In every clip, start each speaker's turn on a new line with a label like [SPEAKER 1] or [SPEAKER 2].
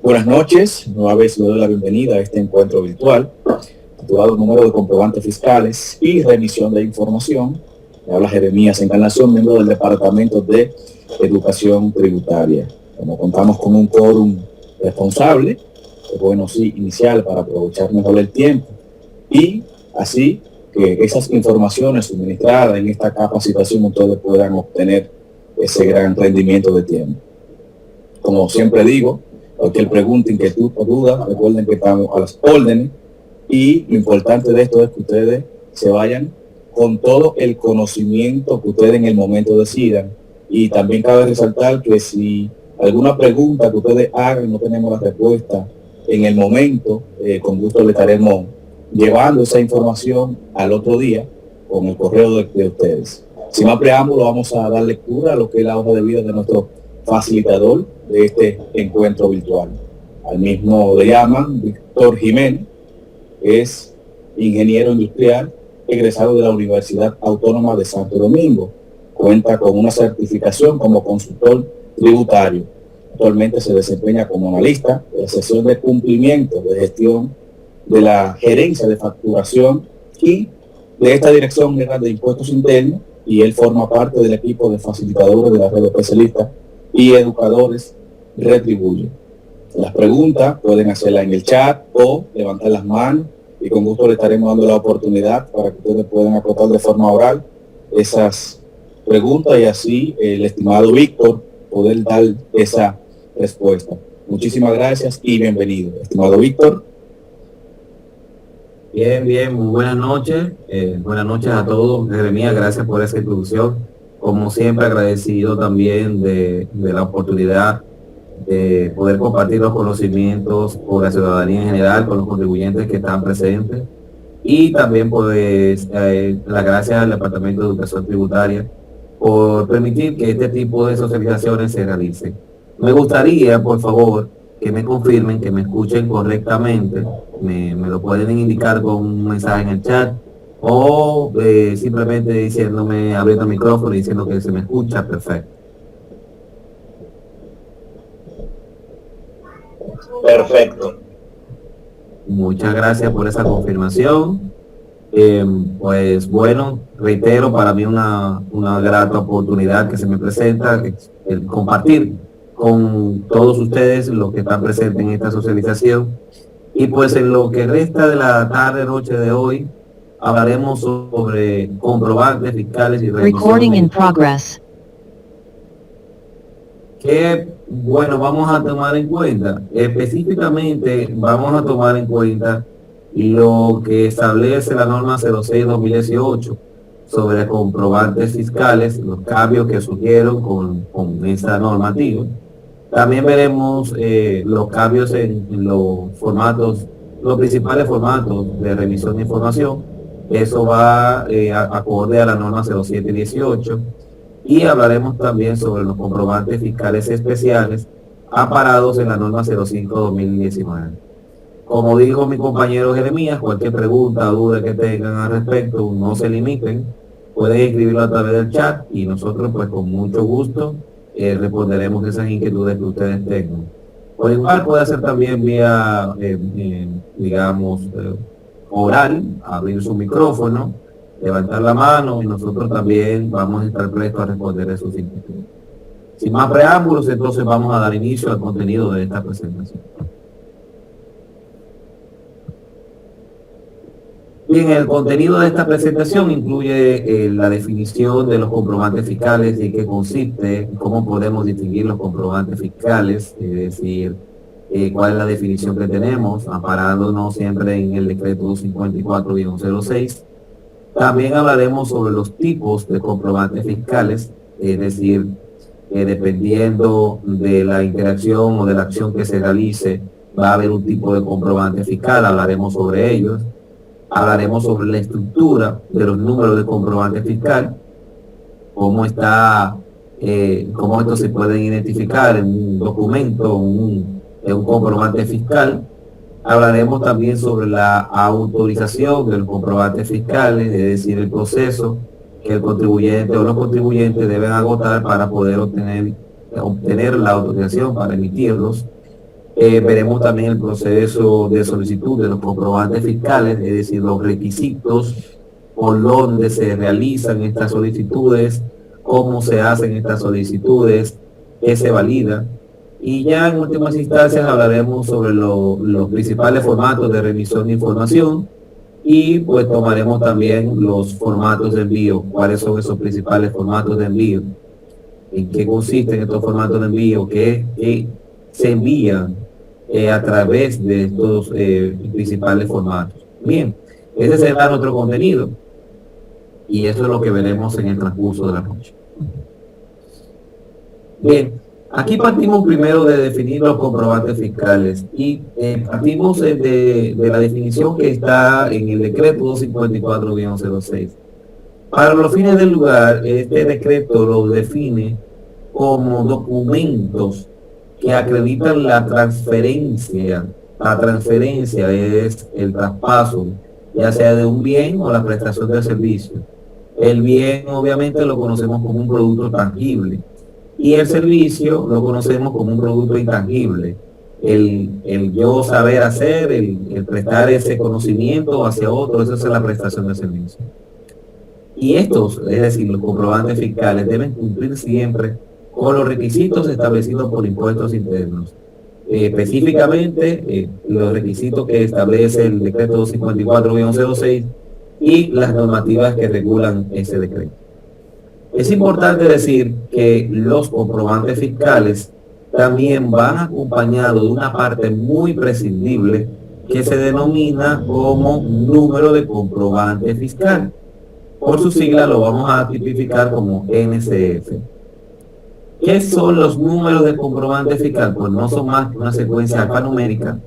[SPEAKER 1] Buenas noches, nueva vez le doy la bienvenida a este encuentro virtual titulado Número de comprobantes fiscales y remisión de información. Me habla Jeremías Encarnación, miembro del Departamento de Educación Tributaria. Como contamos con un quórum responsable, es bueno sí iniciar para aprovechar mejor el tiempo y así que esas informaciones suministradas en esta capacitación ustedes puedan obtener ese gran rendimiento de tiempo. Como siempre digo, cualquier pregunta, inquietud o duda, recuerden que estamos a las órdenes y lo importante de esto es que ustedes se vayan con todo el conocimiento que ustedes en el momento decidan. Y también cabe resaltar que si alguna pregunta que ustedes hagan no tenemos la respuesta en el momento, con gusto le estaremos llevando esa información al otro día con el correo de ustedes. Sin más preámbulo, vamos a dar lectura a lo que es la hoja de vida de nuestro facilitador de este encuentro virtual. Al mismo le llaman Víctor Jiménez, es ingeniero industrial, egresado de la Universidad Autónoma de Santo Domingo. Cuenta con una certificación como consultor tributario. Actualmente se desempeña como analista de la sección de cumplimiento de gestión de la gerencia de facturación y de esta dirección general de impuestos internos, y él forma parte del equipo de facilitadores de la red de especialistas y educadores Retribuye. Las preguntas pueden hacerlas en el chat o levantar las manos y con gusto le estaremos dando la oportunidad para que ustedes puedan acotar de forma oral esas preguntas y así el estimado Víctor poder dar esa respuesta. Muchísimas gracias y bienvenido, estimado Víctor.
[SPEAKER 2] Bien, muy buenas noches. Buenas noches a todos. Jeremías, gracias por esa introducción. Como siempre, agradecido también de la oportunidad de poder compartir los conocimientos con la ciudadanía en general, con los contribuyentes que están presentes. Y también, pues, las gracias al Departamento de Educación Tributaria por permitir que este tipo de socializaciones se realicen. Me gustaría, por favor, que me confirmen, que me escuchen correctamente. Me lo pueden indicar con un mensaje en el chat o simplemente diciéndome, abriendo el micrófono y diciendo que se me escucha. Perfecto.
[SPEAKER 1] Perfecto.
[SPEAKER 2] Muchas gracias por esa confirmación. Pues bueno, reitero, para mí una grata oportunidad que se me presenta, el compartir con todos ustedes los que están presentes en esta socialización. Y pues en lo que resta de la tarde, noche de hoy, hablaremos sobre comprobantes fiscales y
[SPEAKER 3] Recording in progress.
[SPEAKER 2] Que, bueno, vamos a tomar en cuenta. Específicamente, vamos a tomar en cuenta lo que establece la norma 06-2018 sobre comprobantes fiscales, los cambios que surgieron con esta normativa. También veremos los cambios en los formatos, los principales formatos de remisión de información. Eso va acorde a la norma 07-18. Y hablaremos también sobre los comprobantes fiscales especiales amparados en la norma 05-2019. Como dijo mi compañero Jeremías, cualquier pregunta o duda que tengan al respecto, no se limiten, pueden escribirlo a través del chat y nosotros pues con mucho gusto responderemos esas inquietudes que ustedes tengan. Por igual puede hacer también vía, digamos, oral, abrir su micrófono, levantar la mano y nosotros también vamos a estar prestos a responder esos inquietudes. Sin más preámbulos, entonces vamos a dar inicio al contenido de esta presentación. Bien, el contenido de esta presentación incluye la definición de los comprobantes fiscales y qué consiste, cómo podemos distinguir los comprobantes fiscales, es decir, cuál es la definición que tenemos, amparándonos siempre en el decreto 254-06. También hablaremos sobre los tipos de comprobantes fiscales, es decir, dependiendo de la interacción o de la acción que se realice, va a haber un tipo de comprobante fiscal, hablaremos sobre ellos. Hablaremos sobre la estructura de los números de comprobante fiscal, cómo estos se pueden identificar en un documento, en un comprobante fiscal. Hablaremos también sobre la autorización de los comprobantes fiscales, es decir, el proceso que el contribuyente o los contribuyentes deben agotar para poder obtener la autorización para emitirlos. Veremos también el proceso de solicitud de los comprobantes fiscales, es decir, los requisitos por donde se realizan estas solicitudes, cómo se hacen estas solicitudes, qué se valida. Y ya en últimas instancias hablaremos sobre los principales formatos de remisión de información y pues tomaremos también los formatos de envío, cuáles son esos principales formatos de envío, en qué consisten estos formatos de envío, qué se envían a través de estos principales formatos. Bien, ese será nuestro contenido y eso es lo que veremos en el transcurso de la noche. Bien, aquí partimos primero de definir los comprobantes fiscales y partimos de la definición que está en el decreto 254-06. Para los fines del lugar, este decreto lo define como documentos que acreditan la transferencia. La transferencia es el traspaso, ya sea de un bien o la prestación de servicio. El bien obviamente lo conocemos como un producto tangible y el servicio lo conocemos como un producto intangible. El yo saber hacer, el prestar ese conocimiento hacia otro, eso es la prestación de servicio. Y estos, es decir, los comprobantes fiscales, deben cumplir siempre con los requisitos establecidos por impuestos internos. Específicamente, los requisitos que establece el decreto 254-06 y las normativas que regulan ese decreto. Es importante decir que los comprobantes fiscales también van acompañados de una parte muy prescindible que se denomina como número de comprobante fiscal. Por su sigla lo vamos a tipificar como NCF. ¿Qué son los números de comprobante fiscal? Pues no son más que una secuencia alfanumérica.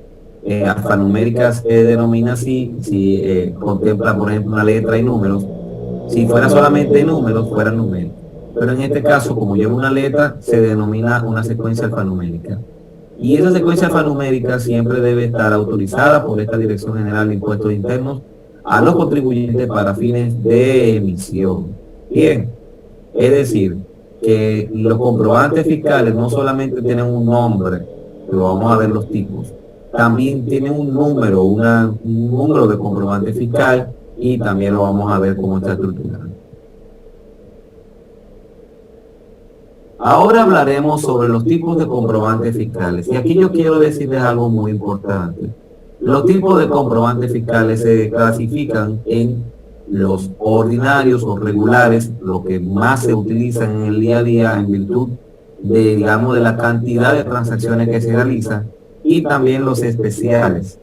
[SPEAKER 2] Alfanumérica se denomina así, si contempla, por ejemplo, una letra y números. Si fuera solamente números, fuera numérico. Pero en este caso, como lleva una letra, se denomina una secuencia alfanumérica. Y esa secuencia alfanumérica siempre debe estar autorizada por esta Dirección General de Impuestos Internos a los contribuyentes para fines de emisión. Bien, es decir, que los comprobantes fiscales no solamente tienen un nombre, pero vamos a ver los tipos, también tienen un número, un número de comprobante fiscal y también lo vamos a ver cómo está estructurado. Ahora hablaremos sobre los tipos de comprobantes fiscales y aquí yo quiero decirles algo muy importante. Los tipos de comprobantes fiscales se clasifican en los ordinarios o regulares, lo que más se utilizan en el día a día en virtud de, digamos, de la cantidad de transacciones que se realizan, y también los especiales.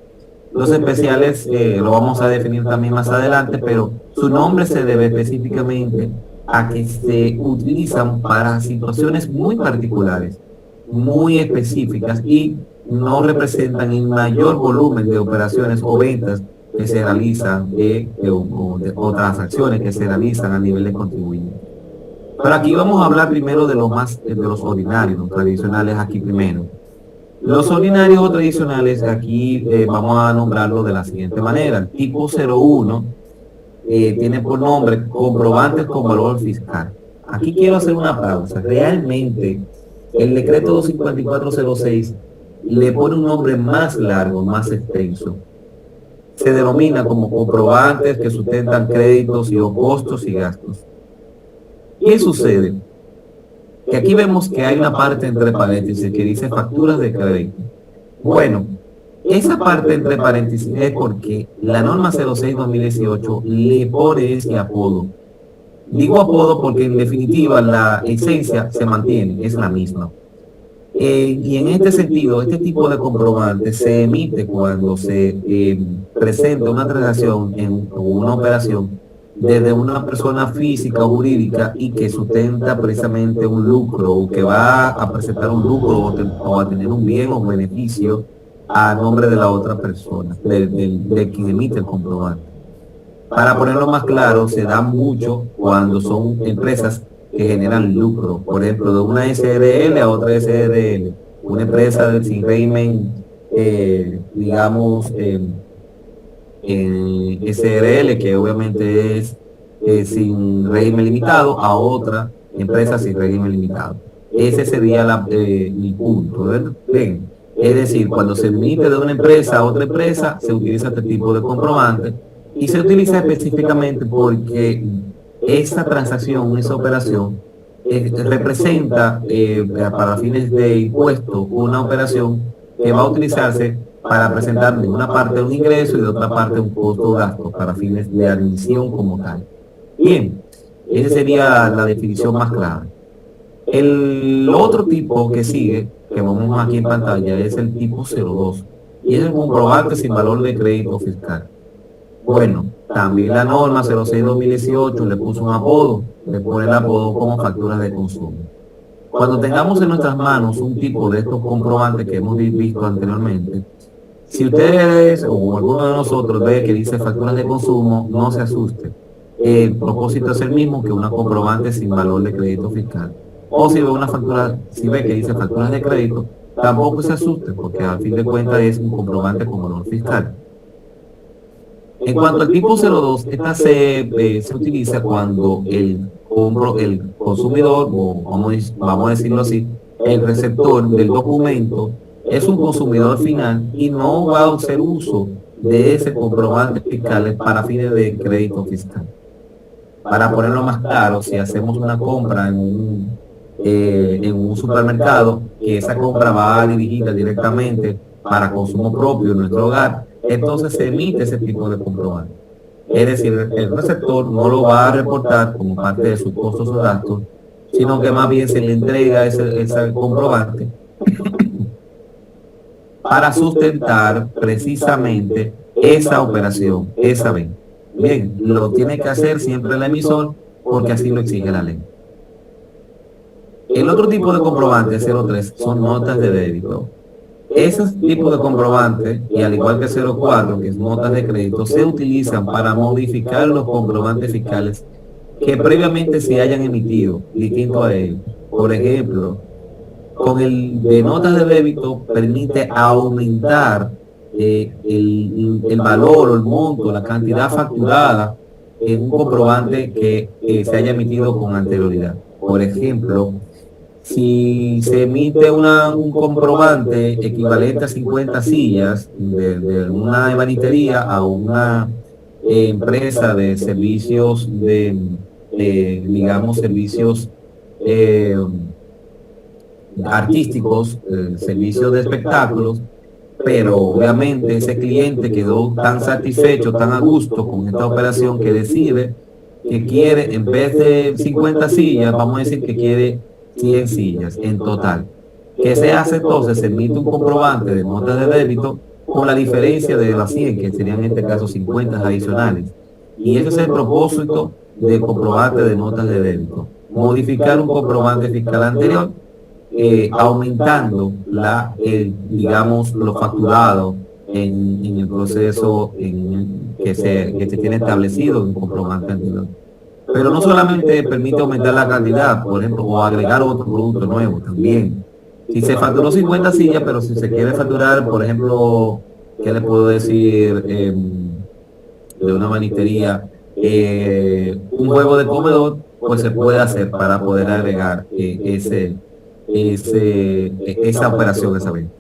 [SPEAKER 2] Los especiales lo vamos a definir también más adelante, pero su nombre se debe específicamente a que se utilizan para situaciones muy particulares, muy específicas y no representan el mayor volumen de operaciones o ventas que se realizan o transacciones que se realizan a nivel de contribuyente. Pero aquí vamos a hablar primero de los ordinarios, los tradicionales aquí primero. Los ordinarios o tradicionales aquí vamos a nombrarlo de la siguiente manera. El tipo 01 tiene por nombre comprobantes con valor fiscal. Aquí quiero hacer una pausa. Realmente el decreto 254-06 le pone un nombre más largo, más extenso. Se denomina como comprobantes que sustentan créditos y o costos y gastos. ¿Qué sucede? Que aquí vemos que hay una parte entre paréntesis que dice facturas de crédito. Bueno, esa parte entre paréntesis es porque la norma 06-2018 le pone ese apodo. Digo apodo porque en definitiva la esencia se mantiene, es la misma. Y en este sentido, este tipo de comprobante se emite cuando se presenta una transacción o una operación desde una persona física o jurídica y que sustenta precisamente un lucro o que va a presentar un lucro o a tener un bien o beneficio a nombre de la otra persona, de quien emite el comprobante. Para ponerlo más claro, se da mucho cuando son empresas que generan lucro, por ejemplo, de una SRL a otra SRL, una empresa sin régimen, digamos, SRL, que obviamente es sin régimen limitado, a otra empresa sin régimen limitado. Ese sería el punto, ¿verdad? Bien, Es decir, cuando se emite de una empresa a otra empresa, se utiliza este tipo de comprobante y se utiliza específicamente porque esta transacción, esa operación, representa para fines de impuesto una operación que va a utilizarse para presentar de una parte un ingreso y de otra parte un costo o gasto para fines de admisión como tal. Bien, esa sería la definición más clara. El otro tipo que sigue, que vemos aquí en pantalla, es el tipo 02 y es el comprobante sin valor de crédito fiscal. Bueno, también la norma 06-2018 le puso un apodo, le pone el apodo como facturas de consumo. Cuando tengamos en nuestras manos un tipo de estos comprobantes que hemos visto anteriormente, si ustedes o alguno de nosotros ve que dice facturas de consumo, no se asuste. El propósito es el mismo que una comprobante sin valor de crédito fiscal. O si ve una factura, si ve que dice facturas de crédito, tampoco se asuste, porque al fin de cuentas es un comprobante con valor fiscal. En cuanto al tipo 02, esta se utiliza cuando el consumidor, o vamos a decirlo así, el receptor del documento es un consumidor final y no va a hacer uso de ese comprobante fiscal para fines de crédito fiscal. Para ponerlo más claro, si hacemos una compra en un supermercado, que esa compra va dirigida directamente para consumo propio en nuestro hogar, entonces se emite ese tipo de comprobante. Es decir, el receptor no lo va a reportar como parte de sus costos o gastos, sino que más bien se le entrega ese comprobante para sustentar precisamente esa operación, esa venta. Bien, lo tiene que hacer siempre el emisor porque así lo exige la ley. El otro tipo de comprobante, 03, son notas de débito. Esos tipos de comprobantes, y al igual que 04, que es notas de crédito, se utilizan para modificar los comprobantes fiscales que previamente se hayan emitido, distinto a ellos. Por ejemplo, con el de notas de débito permite aumentar el valor o el monto, la cantidad facturada en un comprobante que se haya emitido con anterioridad. Por ejemplo, si se emite un comprobante equivalente a 50 sillas de una ebanistería a una empresa de servicios digamos, servicios artísticos, servicios de espectáculos, pero obviamente ese cliente quedó tan satisfecho, tan a gusto con esta operación que decide que quiere, en vez de 50 sillas, vamos a decir que quiere 100 sillas en total. ¿Qué se hace entonces? Se emite un comprobante de notas de débito con la diferencia de las 100, que serían en este caso 50 adicionales. Y ese es el propósito del comprobante de notas de débito. Modificar un comprobante fiscal anterior, aumentando digamos, lo facturado en el proceso que se tiene establecido en un comprobante anterior. Pero no solamente permite aumentar la cantidad, por ejemplo, o agregar otro producto nuevo también. Si se facturó 50 sillas, pero si se quiere facturar, por ejemplo, ¿qué le puedo decir? De una banistería, un juego de comedor, pues se puede hacer para poder agregar esa operación, esa venta.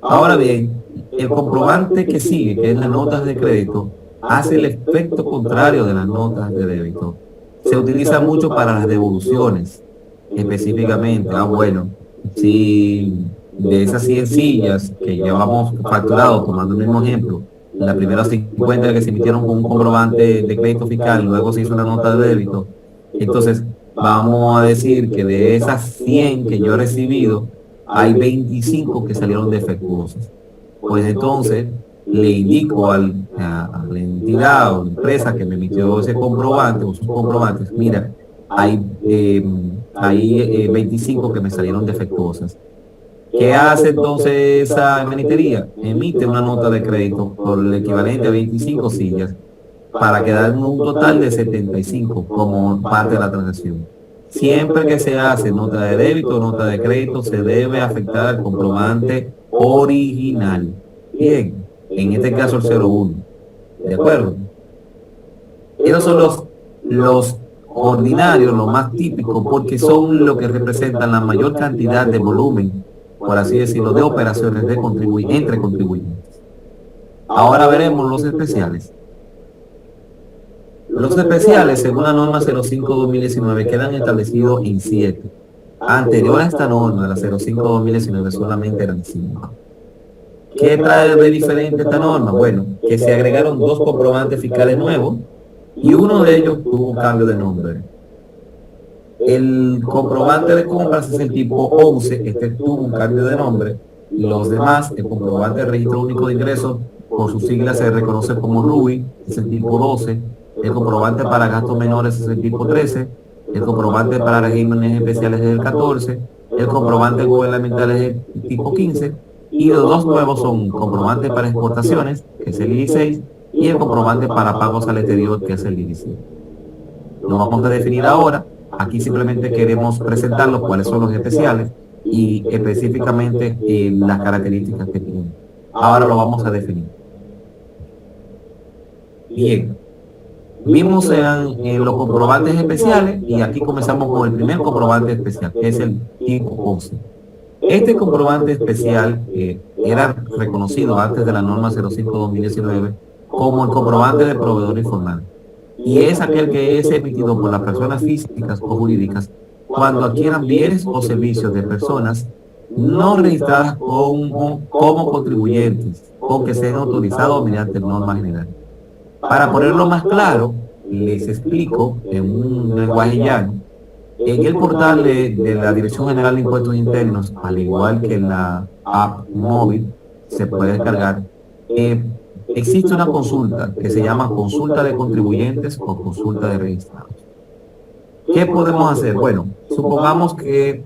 [SPEAKER 2] Ahora bien, el comprobante que sigue, que es las notas de crédito, hace el efecto contrario de las notas de débito. Se utiliza mucho para las devoluciones, específicamente. Bueno, si de esas 100 sillas que llevamos facturado, tomando el mismo ejemplo, las primeras 50 que se emitieron con un comprobante de crédito fiscal, luego se hizo una nota de débito, entonces vamos a decir que de esas 100 que yo he recibido, hay 25 que salieron defectuosas. Pues entonces le indico a la entidad o la empresa que me emitió ese comprobante o sus comprobantes, mira, hay 25 que me salieron defectuosas. ¿Qué hace entonces esa emanitería? Emite una nota de crédito por el equivalente a 25 sillas para quedar en un total de 75 como parte de la transacción. Siempre que se hace nota de débito o nota de crédito, se debe afectar al comprobante original. Bien, en este caso el 01. ¿De acuerdo? Esos son los ordinarios, los más típicos, porque son los que representan la mayor cantidad de volumen por así decirlo, de operaciones de entre contribuyentes. Ahora veremos los especiales. Los especiales, según la norma 05-2019, quedan establecidos en 7. Anterior a esta norma, la 05-2019, solamente eran 5. ¿Qué trae de diferente esta norma? Bueno, que se agregaron 2 comprobantes fiscales nuevos y uno de ellos tuvo un cambio de nombre. El comprobante de compras es el tipo 11, este tuvo un cambio de nombre. Los demás, el comprobante de registro único de ingresos, por sus siglas se reconoce como RUI, es el tipo 12. El comprobante para gastos menores es el tipo 13. El comprobante para regímenes especiales es el 14. El comprobante gubernamental es el tipo 15. Y los 2 nuevos son comprobante para exportaciones, que es el 16, y el comprobante para pagos al exterior, que es el 17. Lo vamos a definir ahora. Aquí simplemente queremos presentarlos cuáles son los especiales y específicamente las características que tienen. Ahora lo vamos a definir. Bien, vimos en los comprobantes especiales y aquí comenzamos con el primer comprobante especial, que es el tipo 11. Este comprobante especial era reconocido antes de la norma 05-2019 como el comprobante de proveedor informal. Y es aquel que es emitido por las personas físicas o jurídicas cuando adquieran bienes o servicios de personas no registradas como contribuyentes o que sean autorizados mediante norma general. Para ponerlo más claro, les explico en un lenguaje llano. En el portal de la Dirección General de Impuestos Internos, al igual que en la app móvil, se puede descargar. Existe una consulta que se llama consulta de contribuyentes o consulta de registrados. ¿Qué podemos hacer? Bueno, supongamos que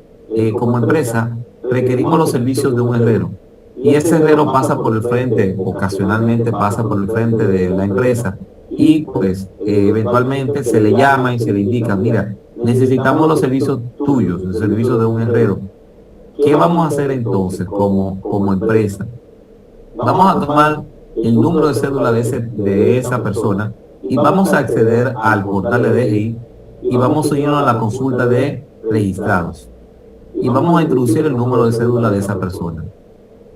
[SPEAKER 2] como empresa requerimos los servicios de un herrero y ese herrero pasa por el frente, ocasionalmente pasa por el frente de la empresa y pues eventualmente se le llama y se le indica, mira, necesitamos los servicios tuyos, los servicios de un herrero. ¿Qué vamos a hacer entonces como empresa? Vamos a tomar el número de cédula de esa persona y vamos a acceder al portal de DGI y vamos a irnos a la consulta de registrados y vamos a introducir el número de cédula de esa persona.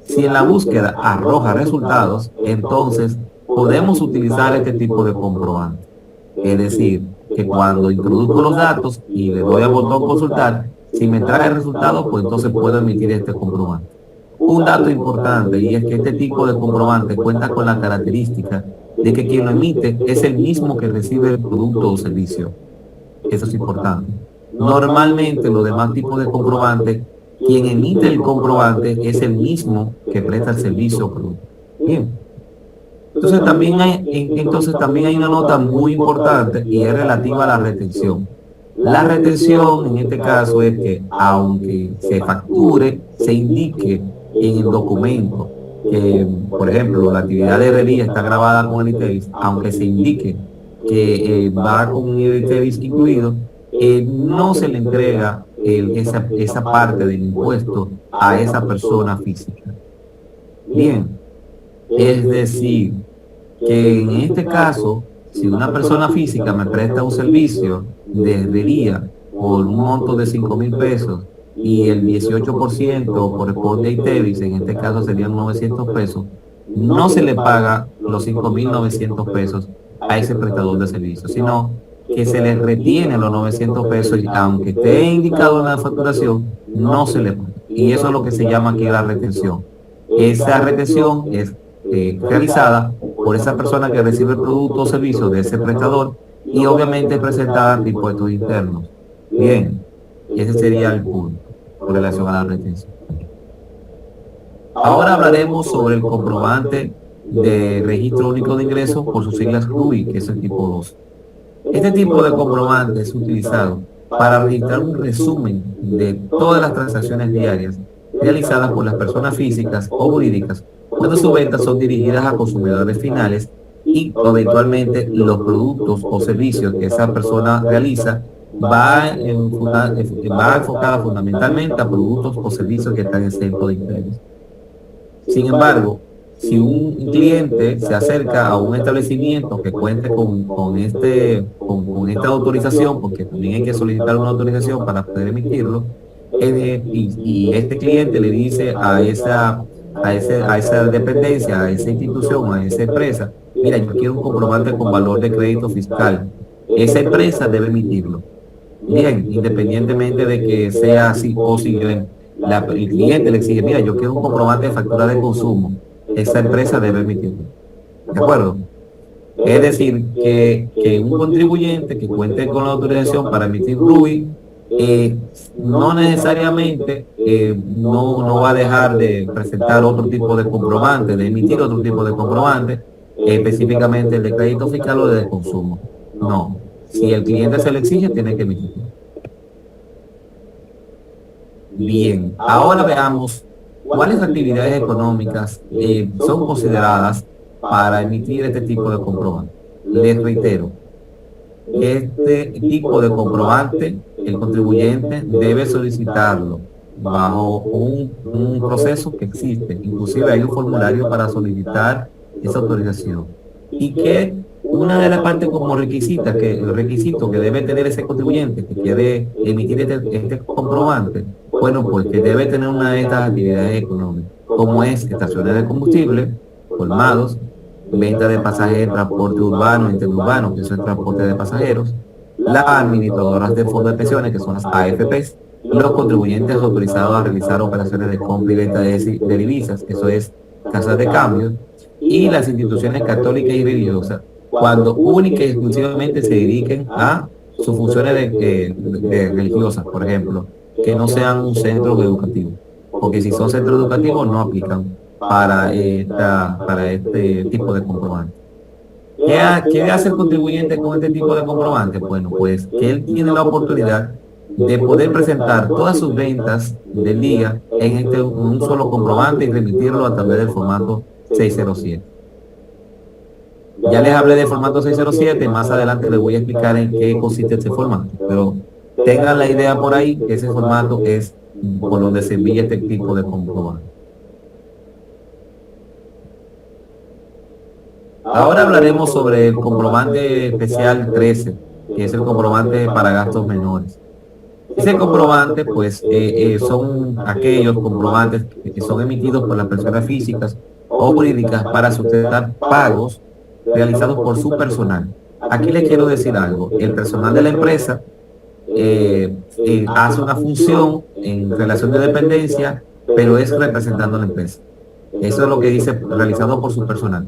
[SPEAKER 2] Si en la búsqueda arroja resultados, entonces podemos utilizar este tipo de comprobante. Es decir, que cuando introduzco los datos y le doy al botón consultar, si me trae resultados, pues entonces puedo emitir este comprobante. Un dato importante y es que este tipo de comprobante cuenta con la característica de que quien lo emite es el mismo que recibe el producto o servicio. Eso es importante. Normalmente los demás tipos de comprobante, quien emite el comprobante es el mismo que presta el servicio o producto. Bien. Entonces también hay una nota muy importante y es relativa a la retención. La retención en este caso es que aunque se facture, se indique en el documento que, por ejemplo, la actividad de herrería está grabada con el ITEVIS, aunque se indique que va con el ITEVIS incluido, no se le entrega esa parte del impuesto a esa persona física. Bien, es decir, que en este caso, si una persona física me presta un servicio de herrería por un monto de 5,000 pesos y el 18% corresponde a ITEVIS, en este caso serían 900 pesos, no se le paga los 5,900 pesos a ese prestador de servicios, sino que se le retiene los 900 pesos, aunque esté indicado en la facturación, no se le paga. Y eso es lo que se llama aquí la retención. Esa retención es realizada por esa persona que recibe el producto o servicio de ese prestador y obviamente presentada ante impuestos internos. Bien, ese sería el punto con relación a la retención. Ahora hablaremos sobre el comprobante de registro único de ingresos, por sus siglas RUI, que es el tipo 2. Este tipo de comprobante es utilizado para registrar un resumen de todas las transacciones diarias realizadas por las personas físicas o jurídicas cuando sus ventas son dirigidas a consumidores finales y eventualmente los productos o servicios que esa persona realiza va enfocada fundamentalmente a productos o servicios que están exentos de impuestos. Sin embargo, si un cliente se acerca a un establecimiento que cuente con esta autorización, porque también hay que solicitar una autorización para poder emitirlo, y este cliente le dice a esa dependencia, a esa institución, a esa empresa, mira, yo quiero un comprobante con valor de crédito fiscal. Esa empresa debe emitirlo. Bien, independientemente de que sea así o si el cliente le exige, mira, yo quiero un comprobante de factura de consumo, esa empresa debe emitirlo. ¿De acuerdo? Es decir, que un contribuyente que cuente con la autorización para emitir RUI, no necesariamente no va a dejar de presentar otro tipo de comprobante, de emitir otro tipo de comprobante, específicamente el de crédito fiscal o de consumo. No, si el cliente se le exige, tiene que emitirlo. Bien, ahora veamos cuáles actividades económicas son consideradas para emitir este tipo de comprobante. Les reitero, este tipo de comprobante, el contribuyente debe solicitarlo bajo un proceso que existe. Inclusive hay un formulario para solicitar esa autorización. Y que una de las partes como el requisito que debe tener ese contribuyente que quiere emitir este comprobante, bueno, pues que debe tener una de estas actividades económicas, como es estaciones de combustible, colmados, venta de pasajes en transporte urbano, interurbano, que es el transporte de pasajeros, las administradoras de fondos de pensiones, que son las AFPs, los contribuyentes autorizados a realizar operaciones de compra y venta de divisas, eso es casas de cambio, y las instituciones católicas y religiosas, cuando única y exclusivamente se dediquen a sus funciones de religiosas, por ejemplo, que no sean un centro educativo, porque si son centros educativos no aplican para este tipo de comprobante. ¿Qué hace el contribuyente con este tipo de comprobante? Bueno, pues que él tiene la oportunidad de poder presentar todas sus ventas del día en un solo comprobante y remitirlo a través del formato 607. Ya les hablé del formato 607, más adelante les voy a explicar en qué consiste este formato, pero tengan la idea por ahí que ese formato es por donde se envía este tipo de comprobante. Ahora hablaremos sobre el comprobante especial 13, que es el comprobante para gastos menores. Ese comprobante, pues, son aquellos comprobantes que son emitidos por las personas físicas o jurídicas para sustentar pagos realizados por su personal. Aquí les quiero decir algo. El personal de la empresa hace una función en relación de dependencia, pero es representando a la empresa. Eso es lo que dice realizado por su personal.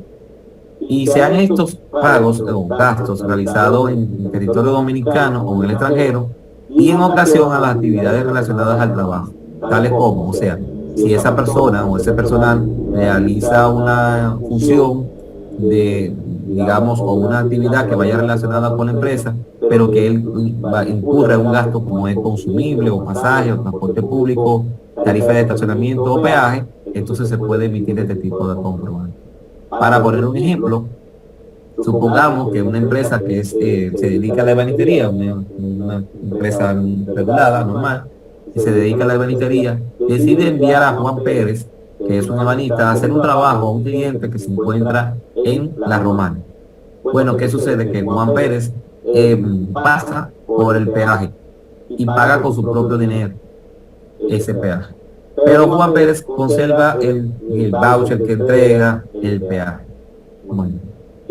[SPEAKER 2] Y sean estos pagos o gastos realizados en territorio dominicano o en el extranjero y en ocasión a las actividades relacionadas al trabajo, tales como, o sea, si esa persona o ese personal realiza una función de, digamos, o una actividad que vaya relacionada con la empresa, pero que él incurra en un gasto como es consumible o pasaje o transporte público, tarifa de estacionamiento o peaje, entonces se puede emitir este tipo de comprobante. Para poner un ejemplo, supongamos que una empresa que se dedica a la ebanistería, una empresa regulada, normal, que se dedica a la ebanistería, decide enviar a Juan Pérez, que es un ebanista, a hacer un trabajo a un cliente que se encuentra en La Romana. Bueno, ¿qué sucede? Que Juan Pérez pasa por el peaje y paga con su propio dinero ese peaje. Pero Juan Pérez conserva el voucher que entrega el peaje. Bueno,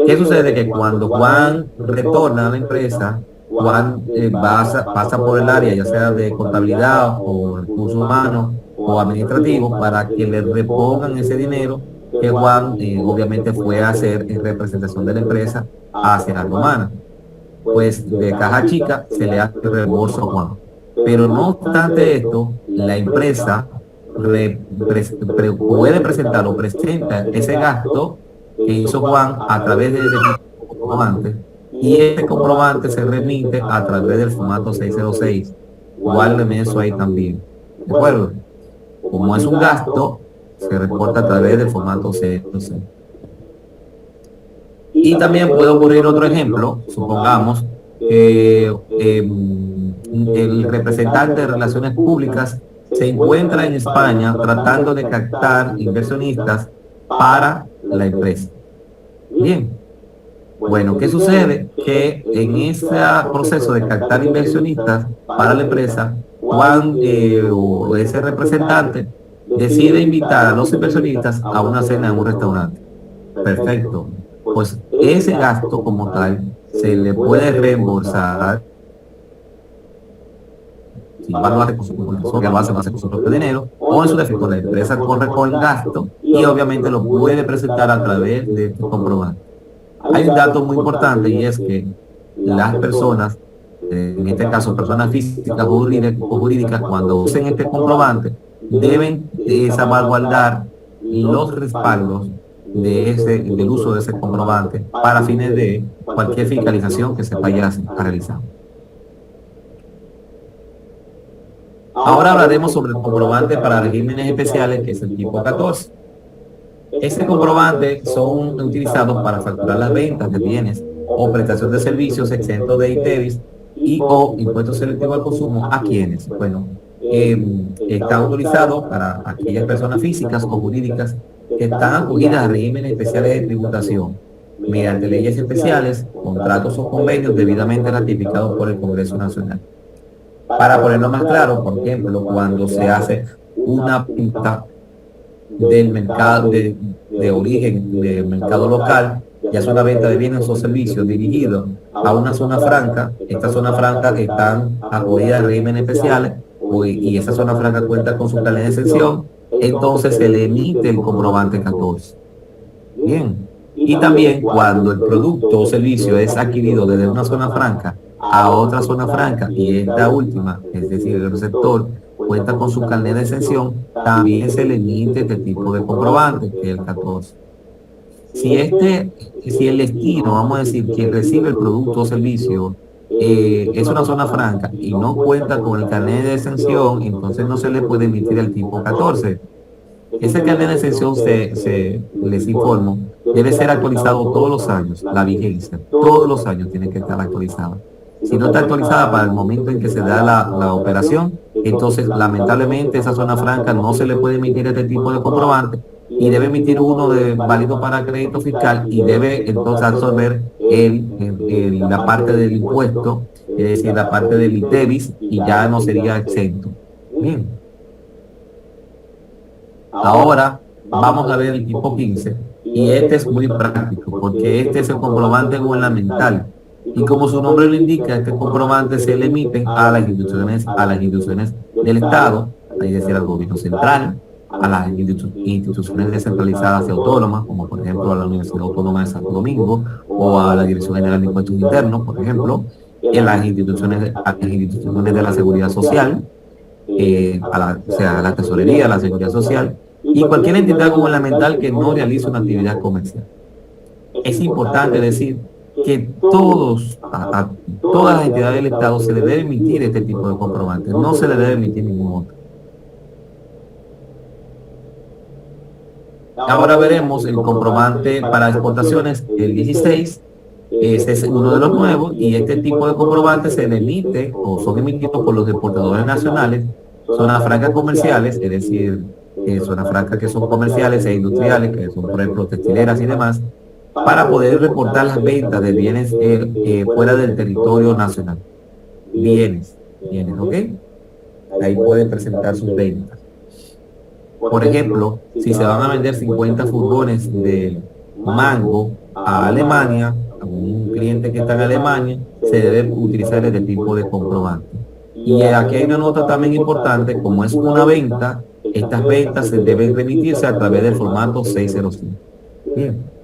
[SPEAKER 2] ¿qué sucede? Que cuando Juan retorna a la empresa, Juan pasa por el área, ya sea de contabilidad o recursos humanos o administrativos, para que le repongan ese dinero que Juan obviamente fue a hacer en representación de la empresa hacia la romana. Pues de caja chica se le hace el reembolso a Juan. Pero no obstante esto, la empresa puede presentar o presenta ese gasto que hizo Juan a través de comprobante, y este comprobante se remite a través del formato 606. Guárdeme eso ahí también. ¿De acuerdo? Como es un gasto, se reporta a través del formato 606. Y también puede ocurrir otro ejemplo, supongamos que el representante de relaciones públicas se encuentra en España tratando de captar inversionistas para la empresa. Bien, bueno, ¿qué sucede? Que en ese proceso de captar inversionistas para la empresa o ese representante decide invitar a los inversionistas a una cena en un restaurante. Perfecto. Pues ese gasto como tal se le puede reembolsar si va a hacer con su que lo hace con su propio dinero, o en su defecto la empresa corre con el gasto y obviamente lo puede presentar a través de este comprobante. Hay un dato muy importante y es que las personas, en este caso personas físicas o jurídicas, cuando usen este comprobante, deben salvaguardar los respaldos del uso de ese comprobante para fines de cualquier fiscalización que se vaya a realizar. Ahora hablaremos sobre el comprobante para regímenes especiales, que es el tipo 14. Este comprobante son utilizados para facturar las ventas de bienes o prestación de servicios exentos de ITEVIS y o impuestos selectivos al consumo a quienes, bueno, está autorizado para aquellas personas físicas o jurídicas que están acogidas a regímenes especiales de tributación mediante leyes especiales, contratos o convenios debidamente ratificados por el Congreso Nacional. Para ponerlo más claro, por ejemplo, cuando se hace una venta del mercado de origen del mercado local, ya es una venta de bienes o servicios dirigidos a una zona franca, estas zonas francas están acogidas a regímenes especiales y esa zona franca cuenta con su carnet de exención, entonces se le emite el comprobante 14. Bien. Y también cuando el producto o servicio es adquirido desde una zona franca a otra zona franca y esta última, es decir, el receptor, cuenta con su carnet de exención, también se le emite este tipo de comprobante, que es el 14. Si el destino, vamos a decir, quien recibe el producto o servicio es una zona franca y no cuenta con el carnet de exención, entonces no se le puede emitir el tipo 14. Ese carnet de exención, les informo, debe ser actualizado todos los años, la vigencia, todos los años tiene que estar actualizada. Si no está actualizada para el momento en que se da la operación, entonces lamentablemente esa zona franca no se le puede emitir este tipo de comprobante y debe emitir uno válido para crédito fiscal y debe entonces absorber la parte del impuesto, es decir, la parte del ITEVIS, y ya no sería exento. Bien. Ahora vamos a ver el tipo 15 y este es muy práctico porque este es el comprobante gubernamental. Y como su nombre lo indica, este comprobante se le emiten a las instituciones del Estado, es decir, al gobierno central, a las instituciones descentralizadas y autónomas, como por ejemplo a la Universidad Autónoma de Santo Domingo o a la Dirección General de Impuestos Internos, por ejemplo, y a las instituciones de la Seguridad Social, a la Tesorería, a la Seguridad Social, y cualquier entidad gubernamental que no realice una actividad comercial. Es importante decir que a todas las entidades del Estado se le debe emitir este tipo de comprobante, no se le debe emitir ningún otro. Ahora veremos el comprobante para exportaciones, el 16, este es uno de los nuevos, y este tipo de comprobante se le emite o son emitidos por los exportadores nacionales, zonas francas comerciales, es decir, zonas francas que son comerciales e industriales, que son por ejemplo textileras y demás, para poder reportar las ventas de bienes fuera del territorio nacional. Bienes, ¿ok? Ahí pueden presentar sus ventas. Por ejemplo, si se van a vender 50 furgones de mango a Alemania, a un cliente que está en Alemania, se debe utilizar este tipo de comprobante. Y aquí hay una nota también importante, como es una venta, estas ventas se deben remitirse a través del formato 605. Bien.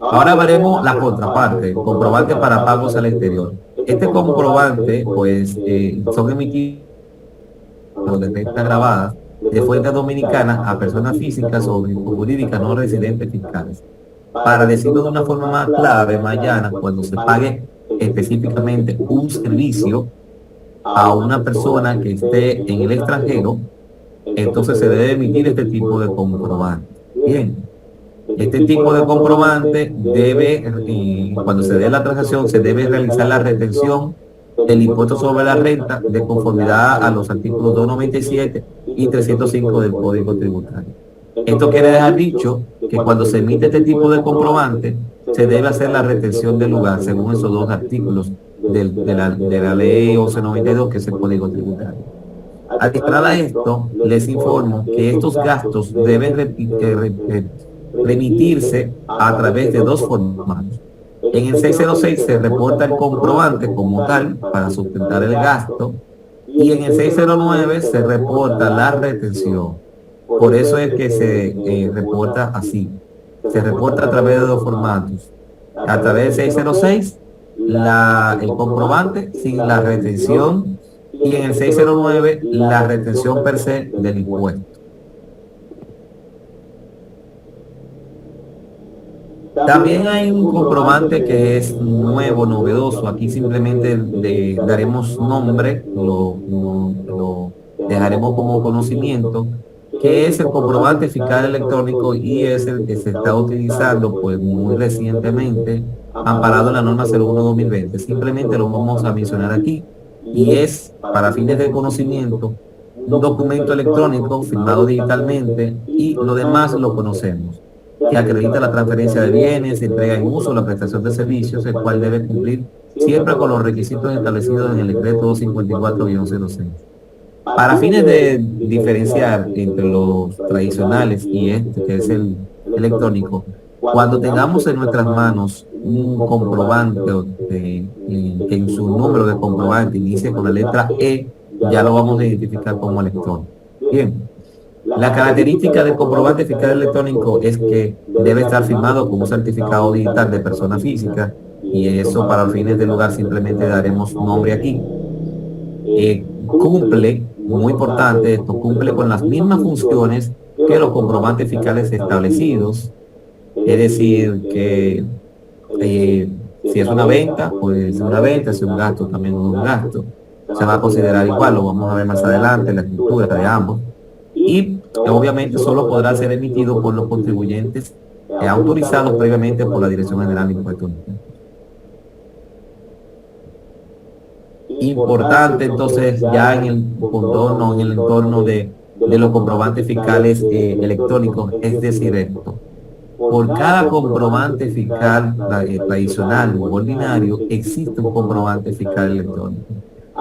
[SPEAKER 2] Ahora veremos la contraparte, comprobante para pagos al exterior. Este comprobante, pues, son emitidos de renta grabada de fuentes dominicanas a personas físicas o jurídicas no residentes fiscales. Para decirlo de una forma más clara, mañana, cuando se pague específicamente un servicio a una persona que esté en el extranjero, entonces se debe emitir este tipo de comprobante. Bien. Este tipo de comprobante debe, cuando se dé la transacción, se debe realizar la retención del impuesto sobre la renta de conformidad a los artículos 297 y 305 del Código Tributario. Esto quiere dejar dicho que cuando se emite este tipo de comprobante, se debe hacer la retención del lugar según esos dos artículos de la ley 1192, que es el Código Tributario. Adicional a esto, les informo que estos gastos deben remitirse a través de dos formatos. En el 606 se reporta el comprobante como tal para sustentar el gasto, y en el 609 se reporta la retención. Por eso es que se reporta así. Se reporta a través de dos formatos. A través del 606, el comprobante sin la retención, y en el 609 la retención per se del impuesto. También hay un comprobante que es nuevo, novedoso. Aquí simplemente le daremos nombre, lo dejaremos como conocimiento, que es el comprobante fiscal electrónico, y es el que se está utilizando pues muy recientemente, amparado en la norma 01/2020. Simplemente lo vamos a mencionar aquí, y es, para fines de conocimiento, un documento electrónico firmado digitalmente, y lo demás lo conocemos, que acredita la transferencia de bienes, entrega en uso, la prestación de servicios, el cual debe cumplir siempre con los requisitos establecidos en el decreto 254-06. Para fines de diferenciar entre los tradicionales y este, que es el electrónico, cuando tengamos en nuestras manos un comprobante que en su número de comprobante inicie con la letra E, ya lo vamos a identificar como electrónico. Bien. La característica del comprobante fiscal electrónico es que debe estar firmado con un certificado digital de persona física, y eso para los fines del lugar simplemente daremos nombre aquí. Cumple, muy importante esto, cumple con las mismas funciones que los comprobantes fiscales establecidos, es decir, que si es una venta, pues es una venta, si es un gasto, también es un gasto. Se va a considerar igual, lo vamos a ver más adelante, la estructura de ambos. Y obviamente solo podrá ser emitido por los contribuyentes autorizados previamente por la Dirección General de Impuestos. Importante entonces, ya en el contorno, en el entorno de los comprobantes fiscales electrónicos, es decir, esto: por cada comprobante fiscal tradicional u ordinario existe un comprobante fiscal electrónico.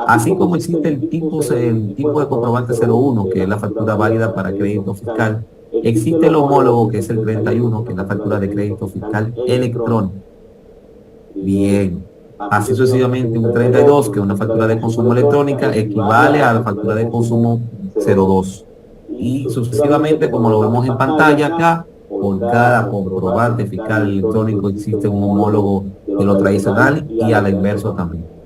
[SPEAKER 2] Así como existe el tipo de comprobante 01, que es la factura válida para crédito fiscal, existe el homólogo, que es el 31, que es la factura de crédito fiscal electrónico. Bien, así sucesivamente un 32, que es una factura de consumo electrónica, equivale a la factura de consumo 02. Y sucesivamente, como lo vemos en pantalla acá, por cada comprobante fiscal electrónico existe un homólogo de lo tradicional, y a la inversa también.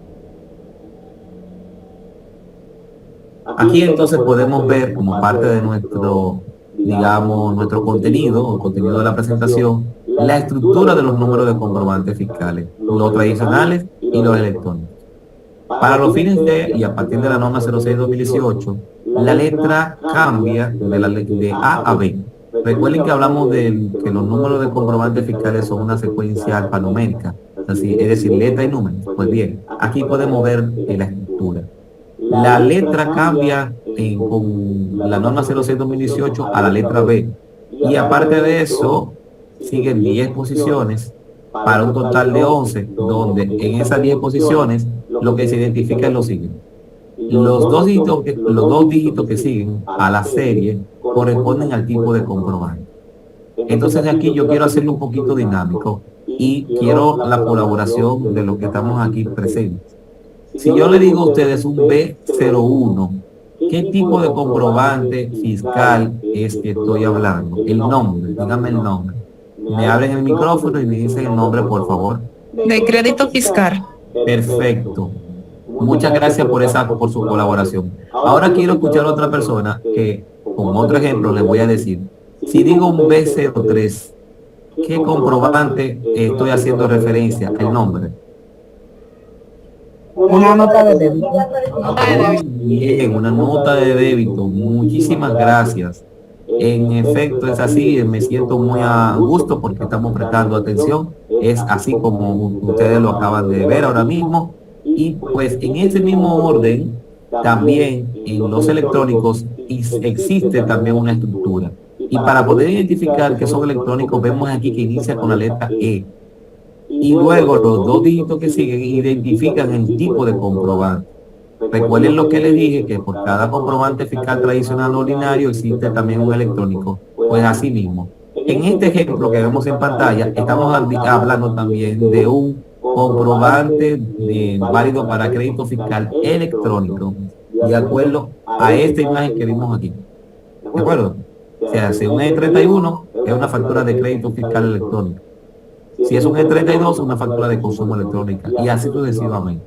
[SPEAKER 2] Aquí entonces podemos ver, como parte de nuestro, digamos, nuestro contenido, o contenido de la presentación, la estructura de los números de comprobantes fiscales, los tradicionales y los electrónicos. Para los fines de, y a partir de la norma 06/2018, la letra cambia de A a B. Recuerden que hablamos de que los números de comprobantes fiscales son una secuencia alfanumérica, es decir, letra y número. Pues bien, aquí podemos ver la estructura. La letra cambia con la norma 06/2018 a la letra B, y aparte de eso siguen 10 posiciones para un total de 11, donde en esas 10 posiciones lo que se identifica es lo siguiente: los dos dígitos que siguen a la serie corresponden al tipo de comprobante. Entonces aquí yo quiero hacerlo un poquito dinámico, y quiero la colaboración de los que estamos aquí presentes. Si yo le digo a ustedes un B01, ¿qué tipo de comprobante fiscal es que estoy hablando? El nombre, díganme el nombre. Me abren el micrófono y me dicen el nombre, por favor.
[SPEAKER 4] De crédito fiscal.
[SPEAKER 2] Perfecto. Muchas gracias por su colaboración. Ahora quiero escuchar a otra persona que, con otro ejemplo, les voy a decir: si digo un B03, ¿qué comprobante estoy haciendo referencia? El nombre.
[SPEAKER 5] Una nota de débito.
[SPEAKER 2] Bien, una nota de débito. Muchísimas gracias. En efecto, es así. Me siento muy a gusto porque estamos prestando atención. Es así como ustedes lo acaban de ver ahora mismo. Y pues en ese mismo orden, también en los electrónicos existe también una estructura. Y para poder identificar que son electrónicos, vemos aquí que inicia con la letra E. y luego los dos dígitos que siguen identifican el tipo de comprobante. Recuerden lo que les dije, que por cada comprobante fiscal tradicional ordinario existe también un electrónico. Pues así mismo. En este ejemplo que vemos en pantalla, estamos hablando también de un comprobante válido para crédito fiscal electrónico, de acuerdo a esta imagen que vimos aquí. ¿De acuerdo? O sea, si un E31 es una factura de crédito fiscal electrónico. Si es un E32, una factura de consumo electrónica, y así sucesivamente.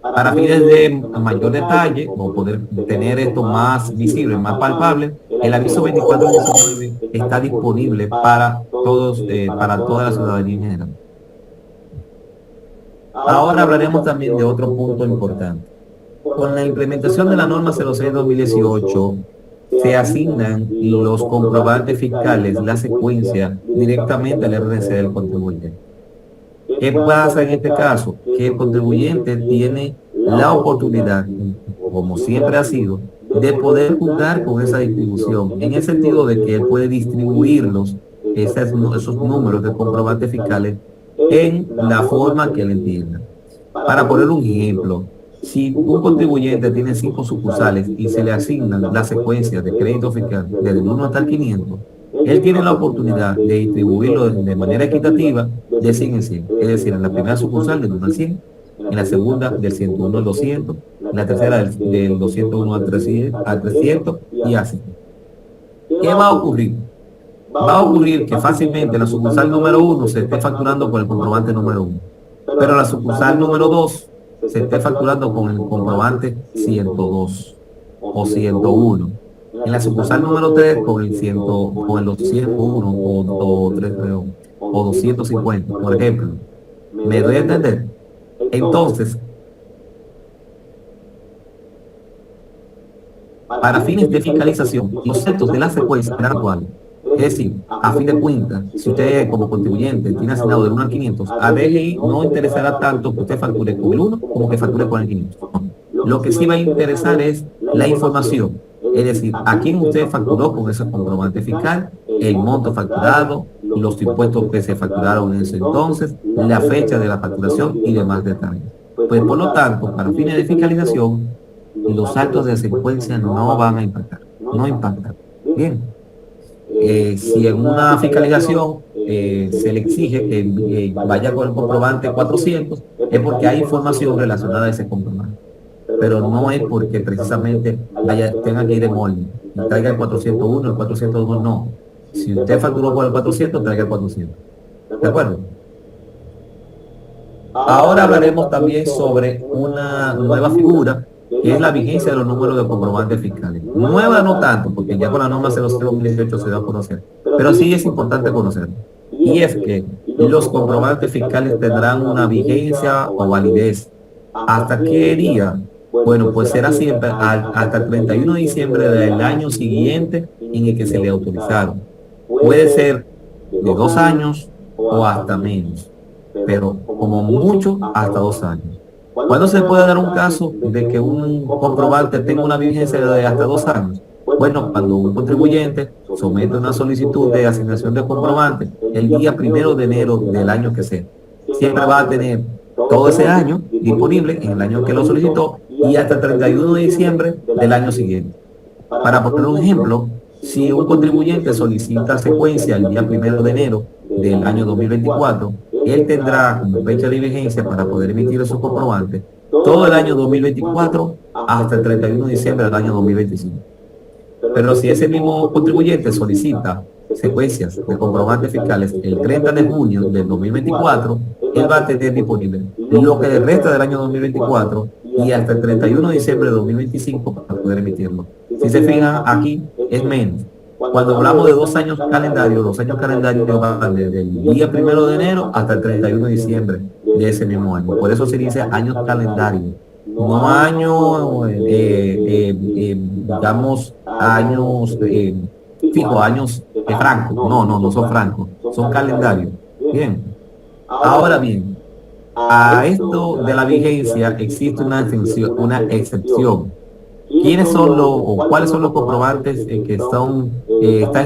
[SPEAKER 2] Para fines de mayor detalle, o poder tener esto más visible, más palpable, el aviso 2419 está disponible para todos, para toda la ciudadanía en general. Ahora hablaremos también de otro punto importante. Con la implementación de la norma 06-2018, se asignan los comprobantes fiscales, la secuencia, directamente al RNC del contribuyente. ¿Qué pasa en este caso? Que el contribuyente tiene la oportunidad, como siempre ha sido, de poder jugar con esa distribución, en el sentido de que él puede distribuirlos, esos números de comprobantes fiscales, en la forma que él entienda. Para poner un ejemplo, si un contribuyente tiene 5 sucursales y se le asignan la secuencia de crédito fiscal desde el 1 hasta el 500, él tiene la oportunidad de distribuirlo de manera equitativa de 100 en 100. Es decir, en la primera sucursal del 1 al 100, en la segunda del 101 al 200, en la tercera del 201 al 300 y así. ¿Qué va a ocurrir? Va a ocurrir que fácilmente la sucursal número 1 se esté facturando con el comprobante número 1, pero la sucursal número 2 se esté facturando con el comprobante 102 o 101. En la sucursal número 3 con el 201 o 250, por ejemplo. ¿Me doy a entender? Entonces, para fines de fiscalización, los centros de la secuencia serán actuales. Es decir, a fin de cuentas, si usted como contribuyente tiene asignado del 1 al 500, a DGI no interesará tanto que usted facture con el 1 como que facture con el 500. Lo que sí va a interesar es la información, es decir, a quién usted facturó con ese comprobante fiscal, el monto facturado, los impuestos que se facturaron en ese entonces, la fecha de la facturación y demás detalles. Pues por lo tanto, para fines de fiscalización, los saltos de secuencia no van a impactar, no impactan. Bien. Si en una fiscalización se le exige que vaya con el comprobante 400, es porque hay información relacionada a ese comprobante, pero no es porque precisamente tenga que ir en orden y traiga el 401, el 402, no. Si usted facturó por el 400, traiga el 400. ¿De acuerdo? Ahora hablaremos también sobre una nueva figura, que es la vigencia de los números de comprobantes fiscales. Nueva no tanto, porque ya con la norma 06-2018 se da a conocer, pero sí es importante conocerlo. Y es que los comprobantes fiscales tendrán una vigencia o validez. ¿Hasta qué día? Bueno, pues será siempre hasta el 31 de diciembre del año siguiente en el que se le autorizaron. Puede ser de 2 años o hasta menos, pero como mucho hasta 2 años. ¿Cuándo se puede dar un caso de que un comprobante tenga una vigencia de hasta 2 años? Bueno, cuando un contribuyente somete una solicitud de asignación de comprobante el día 1 de enero del año que sea. Siempre va a tener todo ese año disponible en el año que lo solicitó y hasta el 31 de diciembre del año siguiente. Para poner un ejemplo, si un contribuyente solicita secuencia el día 1 de enero del año 2024, él tendrá como fecha de vigencia para poder emitir esos comprobantes todo el año 2024 hasta el 31 de diciembre del año 2025. Pero si ese mismo contribuyente solicita secuencias de comprobantes fiscales el 30 de junio del 2024, él va a tener disponible lo que le resta del año 2024 y hasta el 31 de diciembre de 2025 para poder emitirlo. Si se fijan, aquí es menos. Cuando hablamos de 2 años calendarios, los años calendarios van desde el día 1 de enero hasta el 31 de diciembre de ese mismo año. Por eso se dice años calendarios, no años, digamos, años fijos, años francos. No son francos, son calendarios. Bien. Ahora bien, a esto de la vigencia existe una excepción. ¿Quiénes son cuáles son los comprobantes que están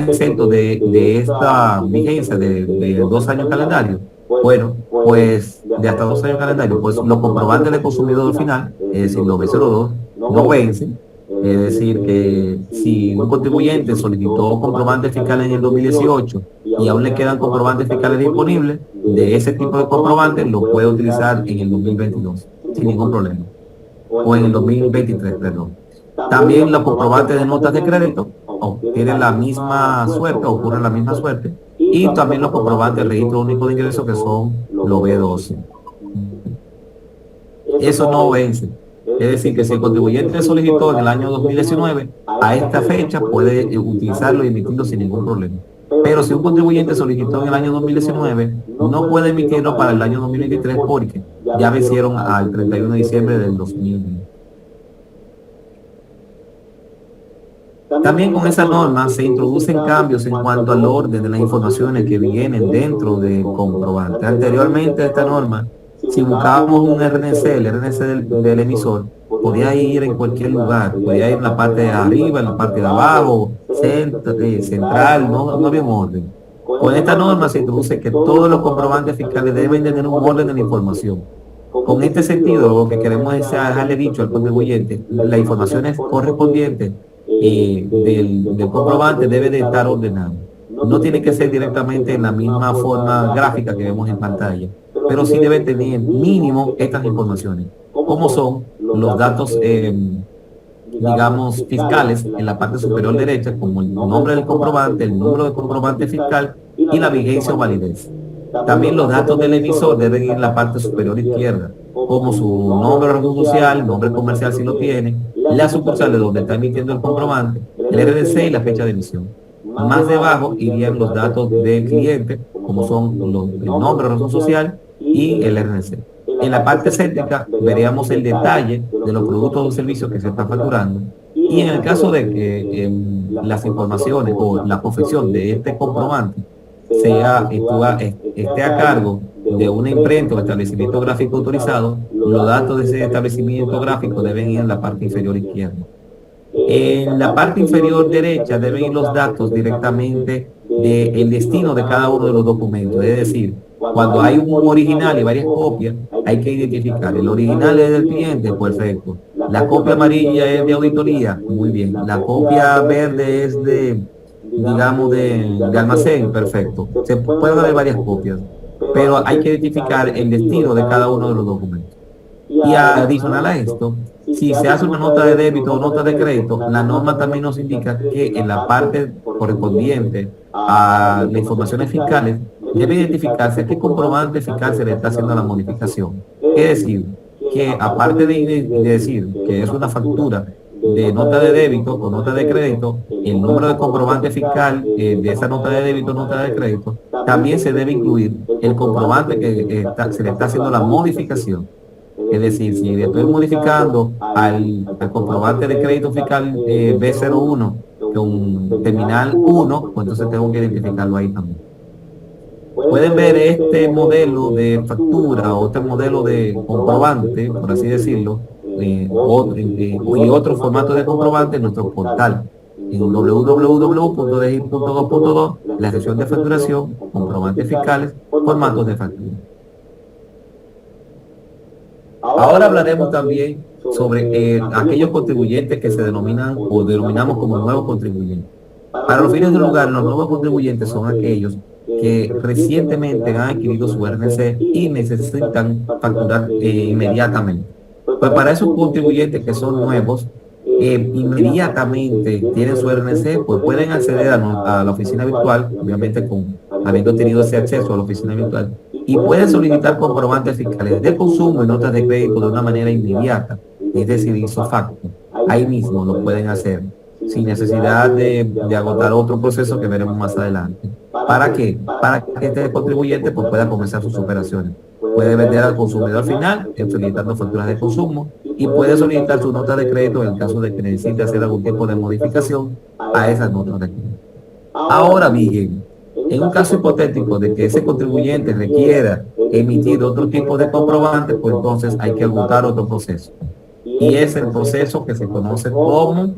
[SPEAKER 2] exentos de esta vigencia de 2 años calendarios? Bueno, pues de hasta 2 años calendario, pues los comprobantes de consumidor final, es decir, los B02, no vencen. Es decir, que si un contribuyente solicitó comprobantes fiscales en el 2018 y aún le quedan comprobantes fiscales disponibles, de ese tipo de comprobantes lo puede utilizar en el 2022 sin ningún problema. O en el 2023, perdón. También los comprobantes de notas de crédito tienen la misma suerte, ocurren la misma suerte. Y también los comprobantes del registro único de ingresos, que son los B12. Eso no vence. Es decir, que si el contribuyente solicitó en el año 2019, a esta fecha puede utilizarlo y emitirlo sin ningún problema. Pero si un contribuyente solicitó en el año 2019, no puede emitirlo para el año 2023 porque ya vencieron al 31 de diciembre del 2020. También con esa norma se introducen cambios en cuanto al orden de las informaciones que vienen dentro del comprobante. Anteriormente a esta norma, si buscábamos un RNC, el RNC del emisor, podía ir en cualquier lugar, podía ir en la parte de arriba, en la parte de abajo, central, no había un orden. Con esta norma se introduce que todos los comprobantes fiscales deben tener un orden de la información. Con este sentido, lo que queremos es dejarle dicho al contribuyente, las informaciones correspondientes del comprobante debe de estar ordenado. No tiene que ser directamente en la misma forma gráfica que vemos en pantalla, pero sí debe tener mínimo estas informaciones, como son los datos, digamos, fiscales en la parte superior derecha, como el nombre del comprobante, el número de comprobante fiscal y la vigencia o validez. También los datos del emisor deben ir en la parte superior izquierda, como su nombre de razón social, nombre comercial si lo tiene, la sucursal de donde está emitiendo el comprobante, el RDC y la fecha de emisión. Más debajo irían los datos del cliente, como son el nombre de razón social y el RDC. En la parte céntrica veríamos el detalle de los productos o servicios que se están facturando. Y en el caso de que las informaciones o la confección de este comprobante esté a cargo de una imprenta o establecimiento gráfico autorizado, los datos de ese establecimiento gráfico deben ir en la parte inferior izquierda. En la parte inferior derecha deben ir los datos directamente del destino de cada uno de los documentos. Es decir, cuando hay un original y varias copias, hay que identificar. El original es del cliente, perfecto. La copia amarilla es de auditoría, muy bien. La copia verde es digamos, de almacén, perfecto. Se pueden haber varias copias, pero hay que identificar el destino de cada uno de los documentos. Y adicional a esto, si se hace una nota de débito o nota de crédito, la norma también nos indica que en la parte correspondiente a las informaciones fiscales debe identificarse a qué comprobante fiscal se le está haciendo la modificación. Es decir, que aparte de decir que es una factura de nota de débito o nota de crédito, el número de comprobante fiscal de esa nota de débito o nota de crédito, también se debe incluir el comprobante que se le está haciendo la modificación. Es decir, si le estoy modificando al comprobante de crédito fiscal B01 con terminal 1, pues entonces tengo que identificarlo ahí también. Pueden ver este modelo de factura o este modelo de comprobante, por así decirlo, y otro formato de comprobante en nuestro portal en www.dgi.gov.do, la sección de facturación, comprobantes fiscales, formatos de factura. Ahora hablaremos también sobre aquellos contribuyentes que se denominan o denominamos como nuevos contribuyentes. Para los fines del lugar, los nuevos contribuyentes son aquellos que recientemente han adquirido su RNC y necesitan facturar inmediatamente. Pues para esos contribuyentes que son nuevos, inmediatamente tienen su RNC, pues pueden acceder a la oficina virtual, obviamente habiendo tenido ese acceso a la oficina virtual, y pueden solicitar comprobantes fiscales de consumo y notas de crédito de una manera inmediata, es decir, ipso facto. Ahí mismo lo pueden hacer, sin necesidad de agotar otro proceso que veremos más adelante. ¿Para qué? Para que este contribuyente pues, pueda comenzar sus operaciones. Puede vender al consumidor final, solicitando facturas de consumo, y puede solicitar su nota de crédito en el caso de que necesite hacer algún tipo de modificación a esas notas de crédito. Ahora bien, en un caso hipotético de que ese contribuyente requiera emitir otro tipo de comprobante, pues entonces hay que agotar otro proceso. Y es el proceso que se conoce como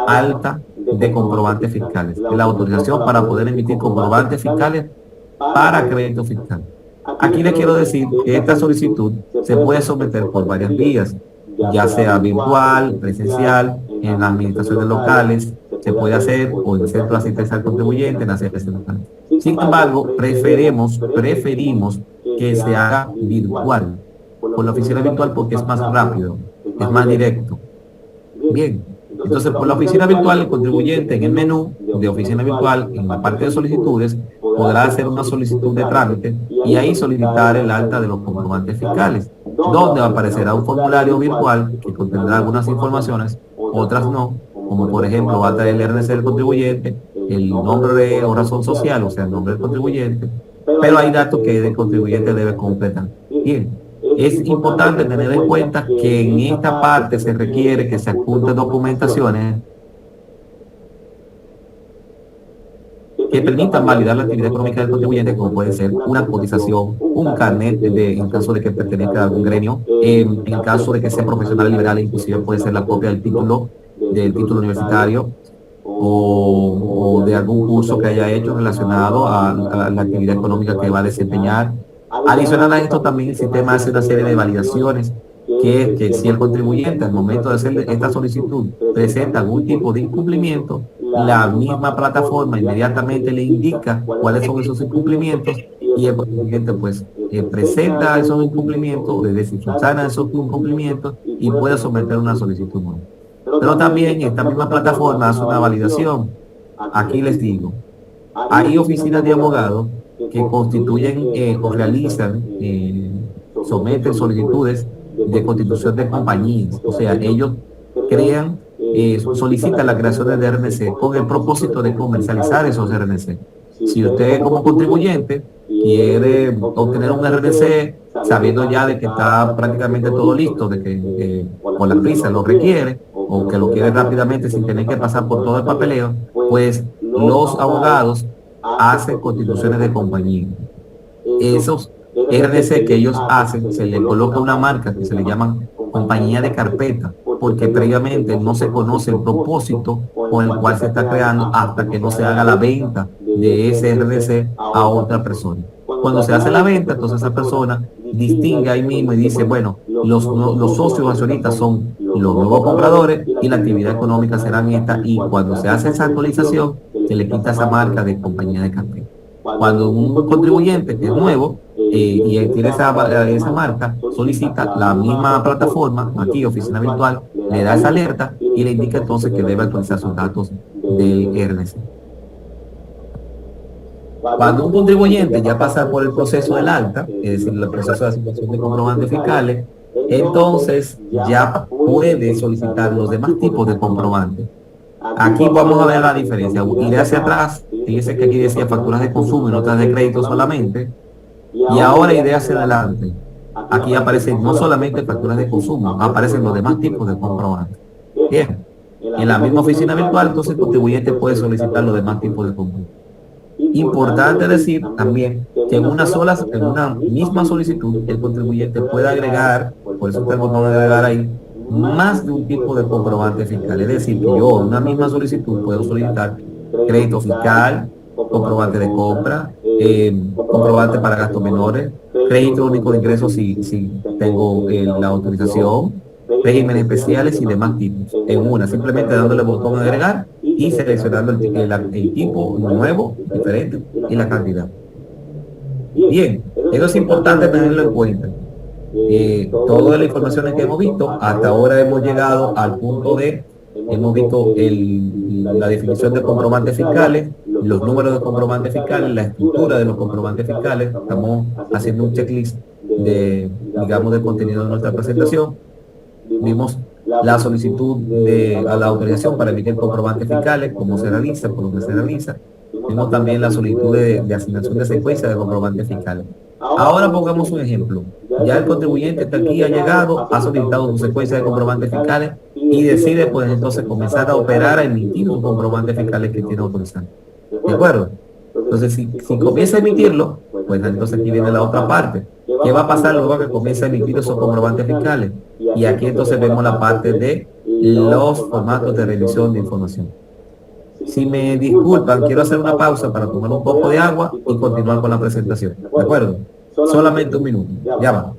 [SPEAKER 2] alta de comprobantes fiscales, la autorización para poder emitir comprobantes fiscales para crédito fiscal. Aquí les quiero decir que esta solicitud se puede someter por varias vías, ya sea virtual, presencial, en las administraciones locales, se puede hacer o en el centro de asistencia al contribuyente, en las CPC locales. Sin embargo, preferimos que se haga virtual, por la oficina virtual porque es más rápido, es más directo. Bien, entonces por la oficina virtual el contribuyente en el menú de oficina virtual, en la parte de solicitudes, podrá hacer una solicitud de trámite y ahí solicitar el alta de los comprobantes fiscales, donde aparecerá un formulario virtual que contendrá algunas informaciones, otras no, como por ejemplo va a traer el RNC del contribuyente, el nombre o razón social, o sea, el nombre del contribuyente, pero hay datos que el contribuyente debe completar. Bien, es importante tener en cuenta que en esta parte se requiere que se adjunten documentaciones que permitan validar la actividad económica del contribuyente, como puede ser una cotización, un carnet en caso de que pertenezca a algún gremio, en el caso de que sea profesional liberal, inclusive puede ser la copia del título universitario o de algún curso que haya hecho relacionado a la actividad económica que va a desempeñar. Adicional a esto, también el sistema hace una serie de validaciones que si el contribuyente al momento de hacer esta solicitud presenta algún tipo de incumplimiento, la misma plataforma inmediatamente le indica cuáles son esos incumplimientos y el contribuyente pues presenta esos incumplimientos, es decir, subsana esos incumplimientos y puede someter una solicitud nueva. Pero también esta misma plataforma hace una validación. Aquí les digo, hay oficinas de abogados que constituyen o realizan, someten solicitudes de constitución de compañías, o sea, ellos crean, solicitan la creación de RNC con el propósito de comercializar esos RNC. Si usted como contribuyente quiere obtener un RNC sabiendo ya de que está prácticamente todo listo, de que por la prisa lo requiere o que lo quiere rápidamente sin tener que pasar por todo el papeleo, pues los abogados hacen constituciones de compañía. Esos RNC que ellos hacen, se le coloca una marca que se le llaman compañía de carpeta, porque previamente no se conoce el propósito con el cual se está creando hasta que no se haga la venta de ese RNC a otra persona. Cuando se hace la venta, entonces esa persona distingue ahí mismo y dice, bueno, los socios accionistas son los nuevos compradores y la actividad económica serán esta, y cuando se hace esa actualización, se le quita esa marca de compañía de carpeta. Cuando un contribuyente que es nuevo y tiene esa marca, solicita la misma plataforma, aquí oficina virtual, le da esa alerta y le indica entonces que debe actualizar sus datos del RNC. Cuando un contribuyente ya pasa por el proceso del alta, es decir, el proceso de asignación de comprobantes fiscales, entonces ya puede solicitar los demás tipos de comprobantes. Aquí vamos a ver la diferencia. Iré hacia atrás, fíjese que aquí decía facturas de consumo y notas de crédito solamente, y ahora iré hacia adelante. Aquí aparecen no solamente facturas de consumo, aparecen los demás tipos de comprobantes. Bien, en la misma oficina virtual, entonces el contribuyente puede solicitar los demás tipos de comprobantes. Importante decir también que en una misma solicitud el contribuyente puede agregar, por eso tengo que agregar ahí, más de un tipo de comprobante fiscal. Es decir, que yo en una misma solicitud puedo solicitar crédito fiscal, comprobante de compra, comprobante para gastos menores, registro único de ingresos si tengo la autorización, regímenes especiales y demás tipos. En una, simplemente dándole botón a agregar y seleccionando el tipo nuevo, diferente y la cantidad. Bien, eso es importante tenerlo en cuenta. Todas las informaciones que hemos visto, hasta ahora hemos llegado al punto hemos visto la definición de comprobantes fiscales, los números de comprobantes fiscales, la estructura de los comprobantes fiscales. Estamos haciendo un checklist de contenido de nuestra presentación. Vimos la solicitud a la autorización para emitir comprobantes fiscales, cómo se realiza, por dónde se realiza. Vimos también la solicitud de asignación de secuencia de comprobantes fiscales. Ahora pongamos un ejemplo. Ya el contribuyente está aquí, ha llegado, ha solicitado su secuencia de comprobantes fiscales y decide pues entonces comenzar a operar, a emitir los comprobantes fiscales que tiene autorizado. ¿De acuerdo? Entonces si comienza a emitirlo, pues entonces aquí viene la otra parte. ¿Qué va a pasar luego que comienza a emitir esos comprobantes fiscales? Y aquí entonces vemos la parte de los formatos de revisión de información. Si me disculpan, quiero hacer una pausa para tomar un poco de agua y continuar con la presentación. ¿De acuerdo? Solamente un minuto. Ya va.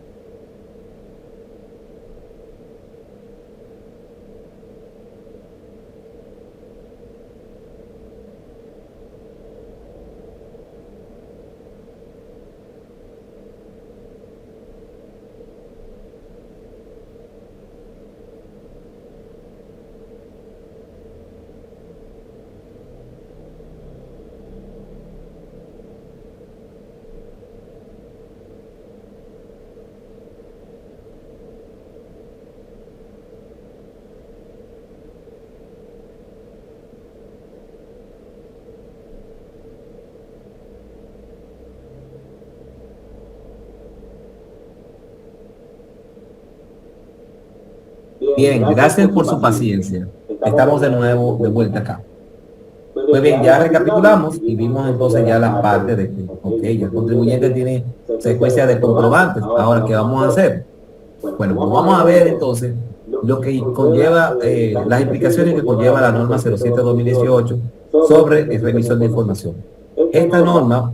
[SPEAKER 2] Bien, gracias por su paciencia. Estamos de nuevo de vuelta acá. Pues bien, ya recapitulamos y vimos entonces ya la parte de que, ok, ya el contribuyente tiene secuencia de comprobantes. Ahora, ¿qué vamos a hacer? Bueno, pues vamos a ver entonces lo que conlleva, las implicaciones que conlleva la norma 07-2018 sobre revisión de información. Esta norma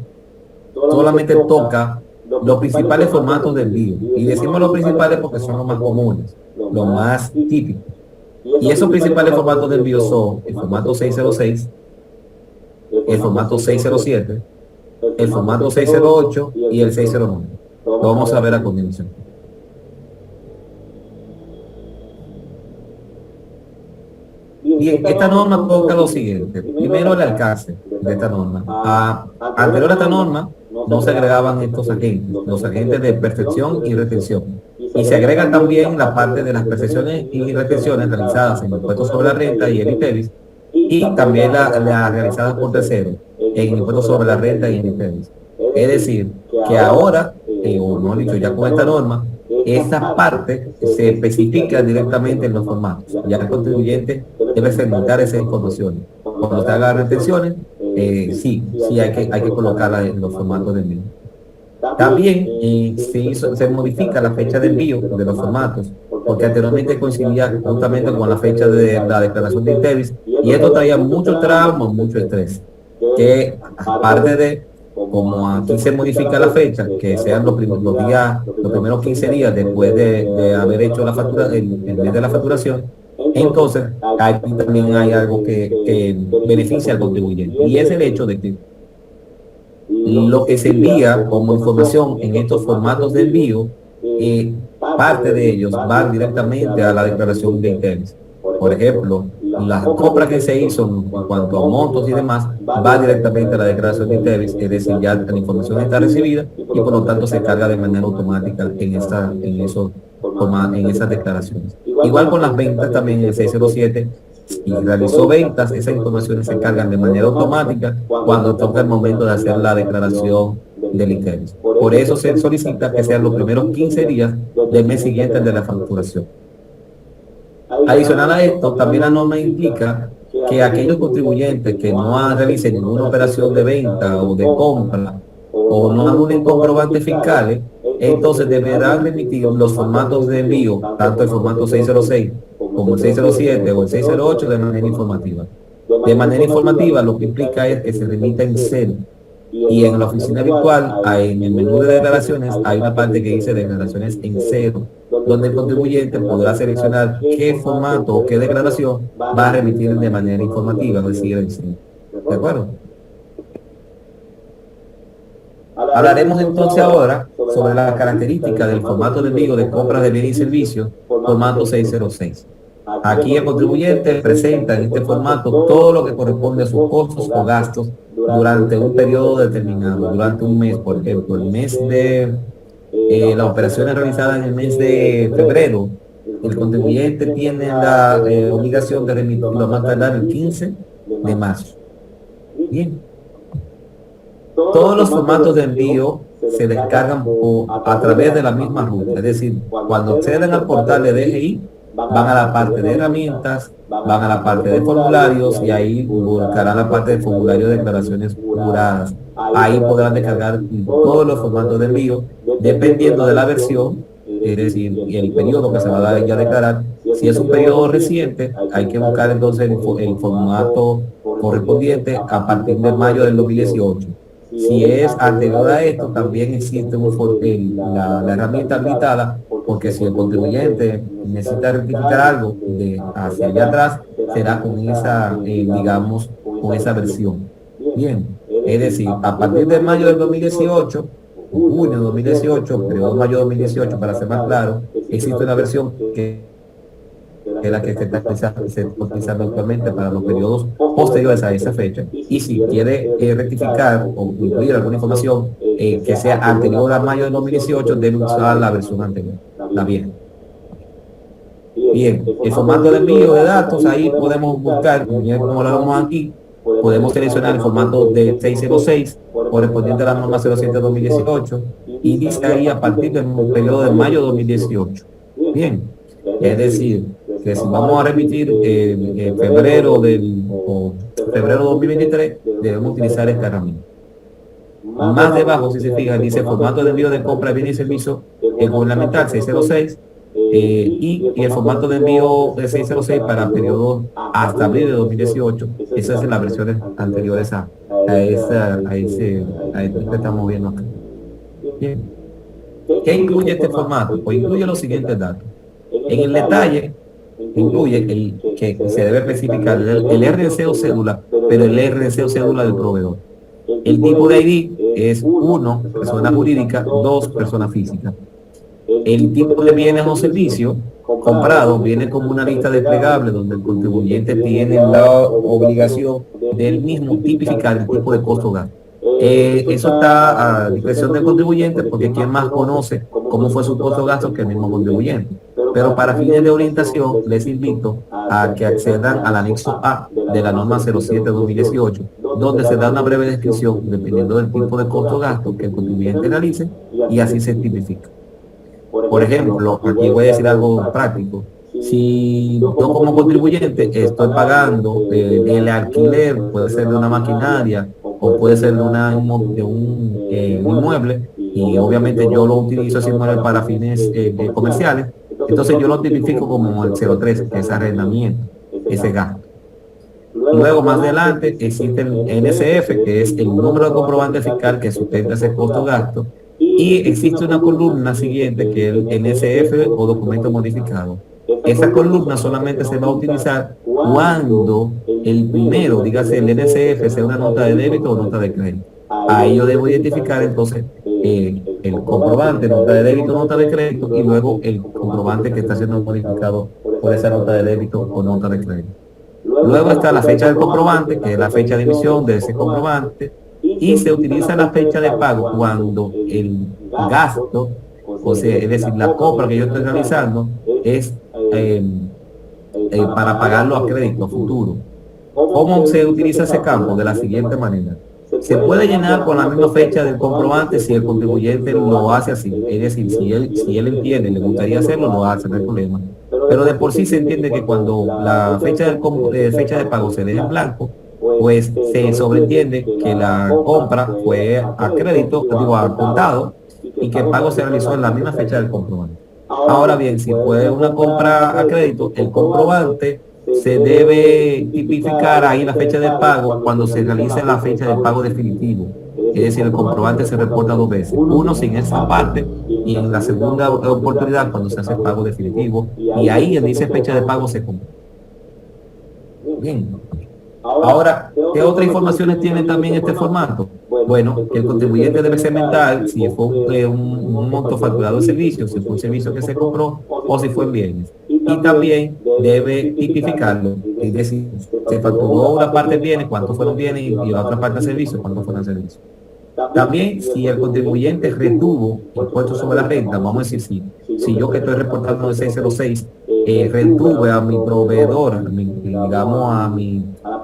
[SPEAKER 2] solamente toca los principales formatos de envío. Y decimos los principales porque son los más comunes, los más típicos. Y esos principales formatos de envío son el formato 606, el formato 607, el formato 608 y el 609. Lo vamos a ver a continuación. Y esta norma toca lo siguiente. Primero, el alcance de esta norma. Anterior a esta norma, no se agregaban estos agentes, los agentes de percepción y retención. Y se agrega también la parte de las percepciones y retenciones realizadas en impuestos sobre la renta y el ITEVIS, y también las realizadas por terceros en impuestos sobre la renta y el ITEVIS. Es decir, que ahora, o no dicho, ya con esta norma, esa parte se especifica directamente en los formatos. Ya el contribuyente debe segmentar esas informaciones. Cuando se hagan retenciones, sí hay que colocarla en los formatos de envío. También se modifica la fecha de envío de los formatos, porque anteriormente coincidía justamente con la fecha de la declaración de ITEVIS, y esto traía mucho trauma, mucho estrés, que aparte de, como aquí se modifica la fecha, que sean los primeros 15 días después de haber hecho la factura, el mes de la facturación, entonces aquí también hay algo que beneficia al contribuyente, y es el hecho de que lo que se envía como información en estos formatos de envío, parte de ellos van directamente a la declaración de ITEVIS. Por ejemplo, las compras que se hizo en cuanto a montos y demás, va directamente a la declaración de ITEVIS, es decir, ya la información está recibida y por lo tanto se carga de manera automática en esas declaraciones. Igual con las ventas también, el 607, y realizó ventas, esas informaciones se cargan de manera automática cuando toca el momento de hacer la declaración del ITEVIS. Por eso se solicita que sean los primeros 15 días del mes siguiente de la facturación. Adicional a esto, también la norma implica que aquellos contribuyentes que no realicen ninguna operación de venta o de compra o no anulen comprobantes fiscales, entonces deberán remitir los formatos de envío, tanto el formato 606 como el 607 o el 608, de manera informativa. De manera informativa lo que implica es que se remita en cero. Y en la oficina virtual, en el menú de declaraciones, hay una parte que dice declaraciones en cero, donde el contribuyente podrá seleccionar qué formato o qué declaración va a remitir de manera informativa, es decir, en cero. ¿De acuerdo? Hablaremos entonces ahora sobre las características del formato de envío de compras de bienes y servicios, formato 606. Aquí el contribuyente presenta en este formato todo lo que corresponde a sus costos o gastos durante un periodo determinado, durante un mes. Por ejemplo, el mes de las operaciones realizadas en el mes de febrero, el contribuyente tiene la obligación de remitirlo a más tardar el 15 de marzo. Bien. Todos los formatos de envío se descargan a través de la misma ruta, es decir, cuando acceden al portal de DGI, van a la parte de herramientas, van a la parte de formularios y ahí buscarán la parte de formulario de declaraciones juradas. Ahí podrán descargar todos los formatos de envío, dependiendo de la versión, es decir, el periodo que se va a dar ya a declarar. Si es un periodo reciente, hay que buscar entonces el formato correspondiente a partir de mayo del 2018. Si es anterior a esto, también existe la herramienta habilitada, porque si el contribuyente necesita rectificar algo de hacia allá atrás, será con esa, digamos, con esa versión. Bien, es decir, a partir de mayo del 2018, o junio de 2018, periodo de mayo de 2018, para ser más claro, existe una versión que es la que se está utilizando actualmente para los periodos posteriores a esa fecha. Y si quiere rectificar o incluir alguna información que sea anterior a mayo de 2018, debe usar la versión anterior, la vieja. Bien, el formato de envío de datos, ahí podemos buscar, como lo vemos aquí, podemos seleccionar el formato de 606 correspondiente a la norma 07-2018 y dice ahí a partir del periodo de mayo de 2018. Bien, es decir, que si vamos a remitir en febrero febrero 2023, debemos utilizar esta herramienta. Más debajo, si se fijan, dice formato de envío de compra de bienes y servicios gubernamental 606 y el formato de envío de 606 para periodo hasta abril de 2018. Esas son las versiones anteriores a esto que estamos viendo acá. Bien. ¿Qué incluye este formato? Pues incluye los siguientes datos. En el detalle, incluye el que se debe especificar el RNC o cédula, pero el RNC o cédula del proveedor. El tipo de ID es 1, persona jurídica, 2, persona física. El tipo de bienes o servicios comprados viene como una lista desplegable donde el contribuyente tiene la obligación del mismo tipificar el tipo de costo gasto. Eso está a discreción del contribuyente porque quien más conoce cómo fue su costo gasto que el mismo contribuyente. Pero para fines de orientación les invito a que accedan al anexo A de la norma 07-2018, donde se da una breve descripción dependiendo del tipo de costo gasto que el contribuyente realice y así se tipifica. Por ejemplo, aquí voy a decir algo práctico. Si yo como contribuyente estoy pagando el alquiler, puede ser de una maquinaria o puede ser de un inmueble, y obviamente yo lo utilizo ese inmueble para fines comerciales, entonces yo lo tipifico como el 03, que es arrendamiento, ese gasto. Luego, más adelante, existe el NSF, que es el número de comprobante fiscal que sustenta ese costo gasto, y existe una columna siguiente que es el NSF o documento modificado. Esa columna solamente se va a utilizar cuando el primero, dígase el NSF, sea una nota de débito o nota de crédito. Ahí yo debo identificar entonces el comprobante, nota de débito, nota de crédito, y luego el comprobante que está siendo modificado por esa nota de débito o nota de crédito. Luego está la fecha del comprobante, que es la fecha de emisión de ese comprobante, y se utiliza la fecha de pago cuando el gasto, o sea, es decir, la compra que yo estoy realizando es para pagarlo a crédito futuro. ¿Cómo se utiliza ese campo? De la siguiente manera. Se puede llenar con la misma fecha del comprobante si el contribuyente lo hace así. Es decir, si él entiende, le gustaría hacerlo, lo hace, no hay problema. Pero de por sí se entiende que cuando la fecha de pago se deja en blanco, pues se sobreentiende que la compra fue a crédito, digo, a contado, y que el pago se realizó en la misma fecha del comprobante. Ahora bien, si fue una compra a crédito, el comprobante se debe tipificar ahí la fecha de pago cuando se realice la fecha de pago definitivo. Es decir, el comprobante se reporta 2 veces. Uno sin esa parte y en la segunda oportunidad cuando se hace el pago definitivo. Y ahí en dice fecha de pago se compra. Bien. Ahora, ¿qué otras informaciones tiene también este formato? Bueno, que el contribuyente debe segmentar si fue un monto facturado de servicio, si fue un servicio que se compró o si fue en bienes. Y también debe tipificarlo, es decir, se facturó una parte de bienes, cuántos fueron bienes, y la otra parte de servicios, cuántos fueron servicios. También, si el contribuyente retuvo impuestos sobre la renta, vamos a decir, si yo que estoy reportando de 606, retuve a mi proveedor, digamos a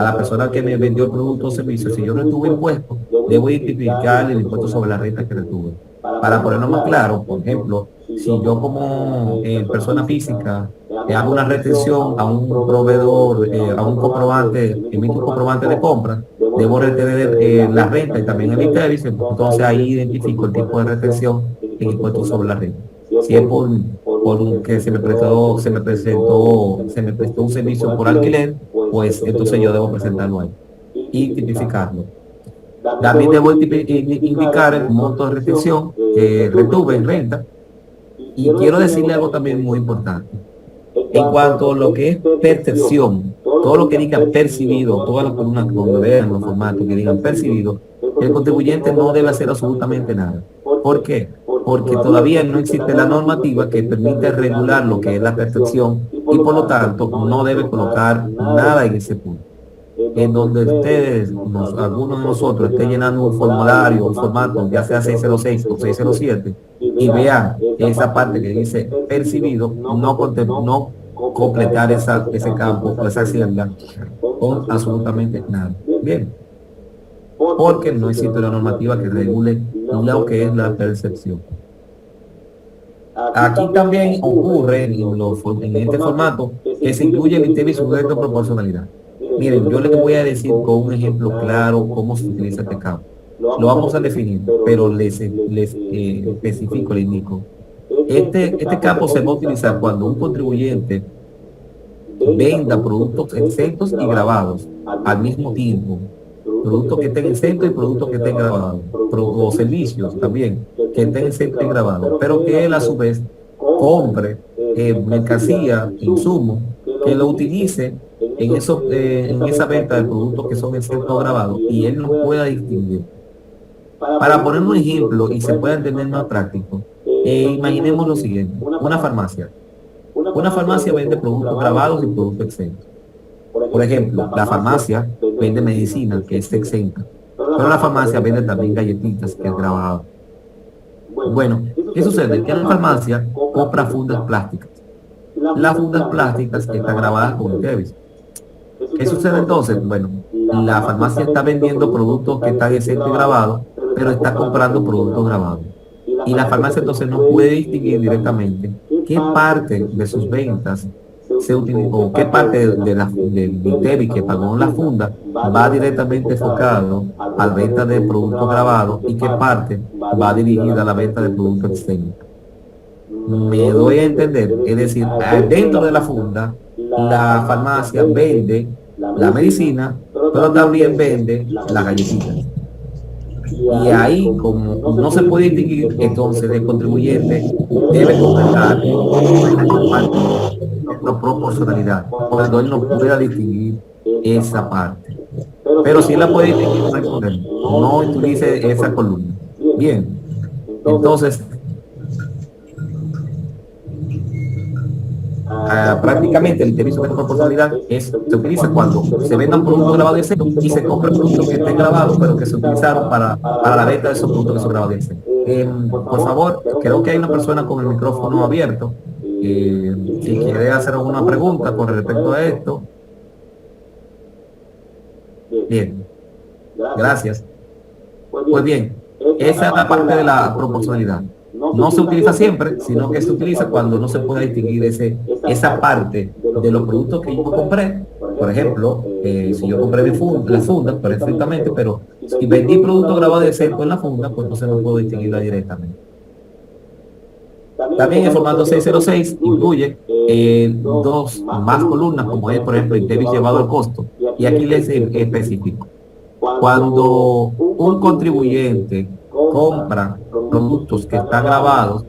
[SPEAKER 2] la persona que me vendió el producto o servicio, si yo retuve impuestos, debo identificar el impuesto sobre la renta que retuve. Para ponerlo más claro, por ejemplo, si yo como persona física hago una retención a un proveedor, a un comprobante, emito un comprobante de compra, debo retener la renta y también el ITEVIS, entonces ahí identifico el tipo de retención en impuestos sobre la renta. Si es por que se me prestó un servicio por alquiler, pues entonces yo debo presentarlo ahí y tipificarlo. También debo indicar el monto de restricción que retuve en renta. Y quiero decirle algo también muy importante. En cuanto a lo que es percepción, todo lo que diga percibido, todas las columnas donde vean los formatos que digan percibido, el contribuyente no debe hacer absolutamente nada. ¿Por qué? Porque todavía no existe la normativa que permite regular lo que es la percepción y por lo tanto no debe colocar nada en ese punto. En donde ustedes, algunos de nosotros, estén llenando un formulario, un formato, ya sea 606 o 607, y vean esa parte que dice percibido, no completar ese campo o esa celda con absolutamente nada. Bien, porque no existe una normativa que regule lo que es la percepción. Aquí también ocurre en este formato que se incluye el ITEVI sujeto a proporcionalidad. Miren, yo les voy a decir con un ejemplo claro cómo se utiliza este campo. Lo vamos a definir, pero les especifico, les indico. Este campo se va a utilizar cuando un contribuyente venda productos exentos y grabados al mismo tiempo. Productos que estén exentos y productos que estén grabados. O servicios también que estén exentos y grabados. Pero que él a su vez compre mercancía, insumo, que lo utilice en esa venta de productos que son exentos grabados y él no pueda distinguir. Para poner un ejemplo y se pueda entender más práctico, imaginemos lo siguiente: una farmacia. Una farmacia vende productos grabados y productos exentos. Por ejemplo, la farmacia vende medicina, que es exenta, pero la farmacia vende también galletitas, que es grabado. Bueno, ¿qué sucede? Que la farmacia compra fundas plásticas. Las fundas plásticas están grabadas con ITEVI. ¿Qué sucede entonces? Bueno, la farmacia está vendiendo productos que están exentos y grabados, pero está comprando productos grabados. Y la farmacia entonces no puede distinguir directamente qué parte de sus ventas se utilizó, qué parte del ITEVI que pagó en la funda va directamente enfocado a la venta de productos grabados y qué parte va dirigida a la venta de productos exentos. Me doy a entender, es decir, dentro de la funda, la farmacia vende la medicina, pero también vende las galletitas. Y ahí, como no se puede distinguir, entonces el contribuyente debe completar la proporcionalidad, cuando él no pueda distinguir esa parte. Pero si él la puede distinguir, no hay problema. No utilice esa columna. Bien, entonces prácticamente el ITEVI sujeto a proporcionalidad se utiliza cuando se vendan productos grabados y exentos y se compran productos que estén grabados pero que se utilizaron para la venta de esos productos que son grabados y exentos. Por favor, creo que hay una persona con el micrófono abierto. Si quiere hacer alguna pregunta con respecto a esto. Bien, gracias. Pues bien, esa es la parte de la proporcionalidad. No se utiliza siempre, sino que se utiliza cuando no se puede distinguir esa parte de los productos que yo compré. Por ejemplo, si yo compré la funda perfectamente, pero si vendí productos grabados de exento en la funda, pues entonces no puedo distinguirla directamente. También el formato 606 incluye dos más columnas, como es, por ejemplo, ITEVI llevado al costo. Y aquí les especifico. Cuando un contribuyente compra productos que están grabados,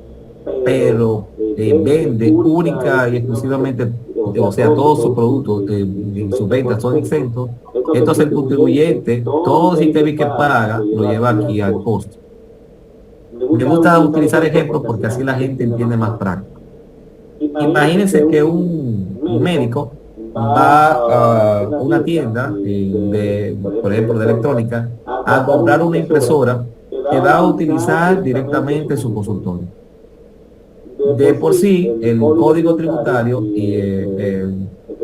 [SPEAKER 2] pero vende única y exclusivamente, o sea, todos sus productos en sus ventas son exentos, entonces el contribuyente, todo el ITEVI que paga, lo lleva aquí al costo. Me gusta utilizar ejemplos porque así la gente entiende más práctico. Imagínense que un médico va a una tienda por ejemplo, de electrónica, a comprar una impresora que va a utilizar directamente en su consultorio. De por sí, el Código Tributario y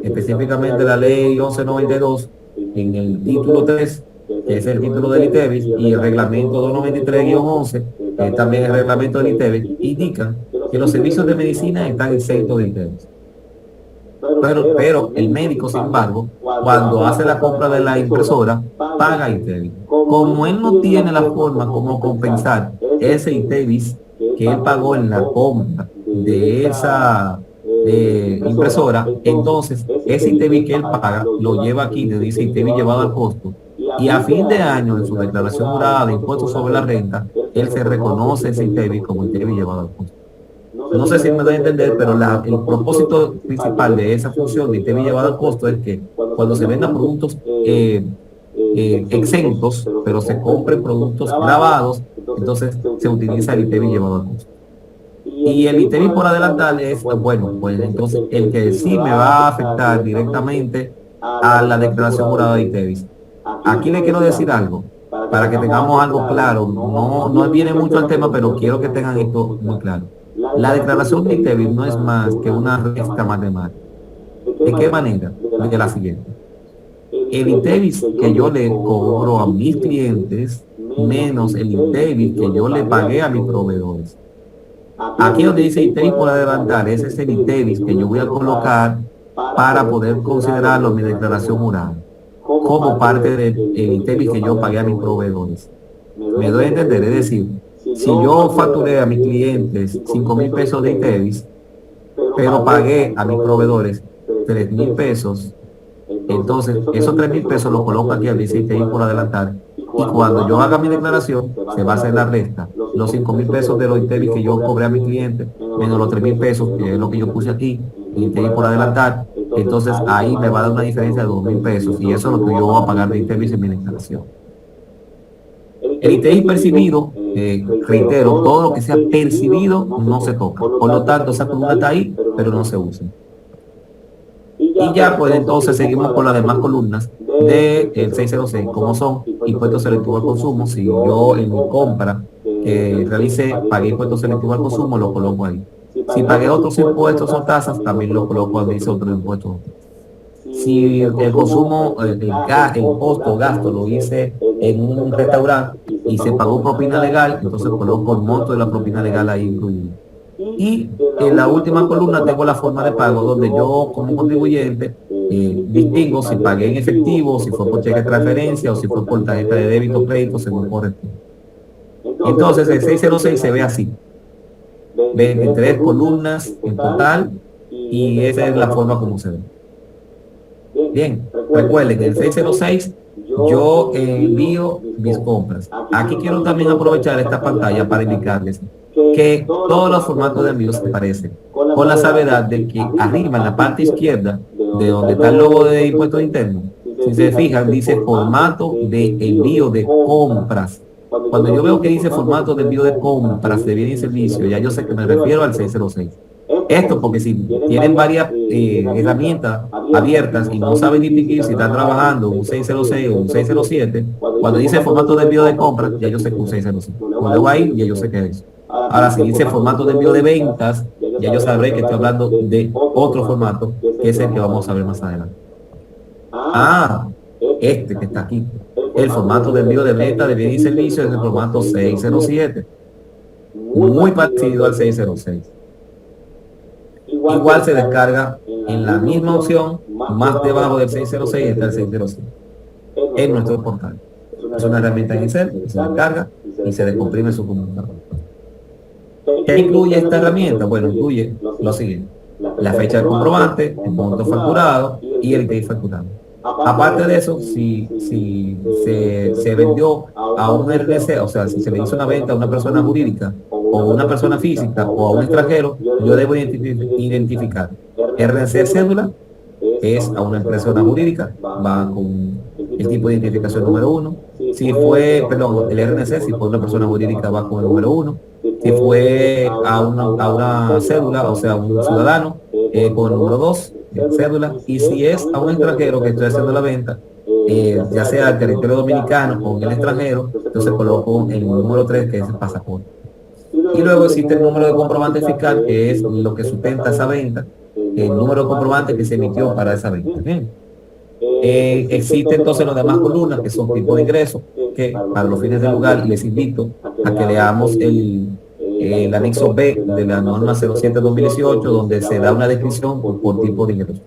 [SPEAKER 2] específicamente la Ley 1192, en el título 3, que es el título del ITEVI, y el reglamento 293-11, que es también el reglamento del ITEVI, indican que los servicios de medicina están exentos de ITEVI. Pero el médico, sin embargo, cuando hace la compra de la impresora, paga ITEVI. Como él no tiene la forma como compensar ese ITEVI que él pagó en la compra de esa impresora, entonces ese ITEVI que él paga lo lleva aquí, le dice ITEVI llevado al costo, y a fin de año en su declaración jurada de impuestos sobre la renta, él se reconoce ese ITEVIS como ITEVIS llevado al costo. No sé si me doy a entender, pero el propósito principal de esa función de ITEVIS llevado al costo es que cuando se vendan productos exentos, pero se compren productos grabados, entonces se utiliza el ITEVIS llevado al costo. Y el ITEVIS por adelantar es, bueno, pues entonces el que sí me va a afectar directamente a la declaración jurada de ITEVIS. Aquí le quiero decir algo, para que tengamos algo claro, no viene mucho al tema, pero quiero que tengan esto muy claro. La declaración de ITEVIS no es más que una resta matemática. ¿De qué manera? De la siguiente. El ITEVIS que yo le cobro a mis clientes menos el ITEVIS que yo le pagué a mis proveedores. Aquí donde dice ITEVIS por adelantar, ese es el ITEVIS que yo voy a colocar para poder considerarlo en mi declaración jurada como parte del ITEVIS que yo pagué a mis proveedores. Me doy a entender, es decir, si yo facturé a mis clientes 5,000 pesos de ITEVIS, pero pagué a mis proveedores 3,000 pesos, entonces esos 3,000 pesos los coloco aquí al dice ITEVIS por adelantar, y cuando yo haga mi declaración se va a hacer la resta, los 5,000 pesos de los ITEVIS que yo cobré a mis clientes, menos los 3,000 pesos, que es lo que yo puse aquí, el ITEVIS por adelantar, entonces ahí me va a dar una diferencia de 2,000 pesos, y eso es lo que yo voy a pagar de ITEVIS en mi declaración. El ITEVIS percibido, reitero, todo lo que sea percibido no se toca. Por lo tanto, esa columna está ahí, pero no se usa. Y ya pues entonces seguimos con las demás columnas del 606, como son impuestos selectivos al consumo. Si yo en mi compra que realicé pagué impuestos selectivos al consumo, lo coloco ahí. Si pagué otros impuestos o tasas, también lo coloco donde dice otro impuesto. Si el consumo, el costo o gasto lo hice en un restaurante y se pagó propina legal, entonces coloco el monto de la propina legal ahí incluido. Y en la última columna tengo la forma de pago, donde yo como contribuyente distingo si pagué en efectivo, si fue por cheque de transferencia o si fue por tarjeta de débito o crédito, según corresponde. Entonces el 606 se ve así: 23 columnas en total, y esa es la forma como se ve. Bien, recuerden que el 606 yo envío mis compras. Aquí quiero también aprovechar esta pantalla para indicarles que todos los formatos de envío se parecen, con la salvedad de que arriba en la parte izquierda, de donde está el logo de impuestos internos, si se fijan, dice formato de envío de compras. Cuando yo veo que dice formato de envío de compras de bienes y servicios, ya yo sé que me refiero al 606. Esto porque si tienen varias herramientas abiertas y no saben distinguir si están trabajando un 606 o un 607, cuando dice formato de envío de compras, ya yo sé que un 606. Cuando va ahí, ya yo sé que es eso. Ahora, si dice formato de envío de ventas, ya yo sabré que estoy hablando de otro formato, que es el que vamos a ver más adelante. Este que está aquí, el formato de envío de venta de bienes y servicios, es el formato 607, muy parecido al 606. Igual se descarga en la misma opción, más debajo del 606 está el 607 en nuestro portal. Es una herramienta en Excel que se descarga y se descomprime su computador. ¿Qué incluye esta herramienta? Bueno, incluye lo siguiente: la fecha del comprobante, el monto facturado y el ITEVIS facturado. Aparte de eso, si se vendió a un RNC, o sea, si se le hizo una venta a una persona jurídica o una persona física o a un extranjero, yo debo identificar RNC cédula, es a una persona jurídica, va con el tipo de identificación número 1. Si fue, perdón, el RNC, si fue una persona jurídica, va con el número 1. Si fue a una cédula, o sea, un ciudadano, con el número 2, cédula. Y si es a un extranjero que estoy haciendo la venta, ya sea al territorio dominicano o en el extranjero, entonces coloco el número 3, que es el pasaporte. Y luego existe el número de comprobante fiscal, que es lo que sustenta esa venta, el número de comprobante que se emitió para esa venta. Bien. Existe entonces las demás columnas, que son tipos de ingresos, que para los fines del lugar les invito a que leamos el anexo B de la norma 07-2018, donde se da una descripción por tipo de ingresos.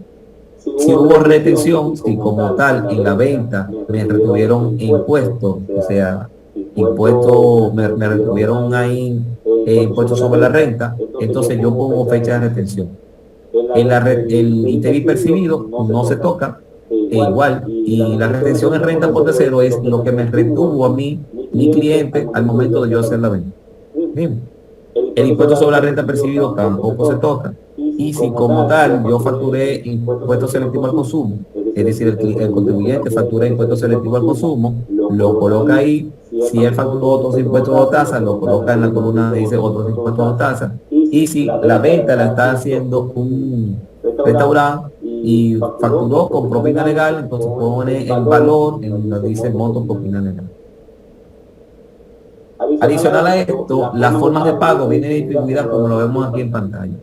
[SPEAKER 2] Si hubo retención, si como tal en la venta me retuvieron impuestos, o sea, impuestos, me retuvieron ahí impuestos sobre la renta, entonces yo pongo fecha de retención. El ITEVIS percibido no se toca, igual, y la retención en renta por tercero es lo que me retuvo a mí, mi cliente, al momento de yo hacer la venta. Bien. El impuesto sobre la renta percibido tampoco se toca. Y si como tal yo facturé impuesto selectivo al consumo, es decir, el contribuyente factura impuesto selectivo al consumo, lo coloca ahí. Si él facturó otros impuestos o tasas, lo coloca en la columna que dice otros impuestos o tasas. Y si la venta la está haciendo un restaurante y facturó con propina legal, entonces pone el valor en donde dice monto propina legal. Adicional a esto, las formas de pago vienen distribuidas como lo vemos aquí en pantalla.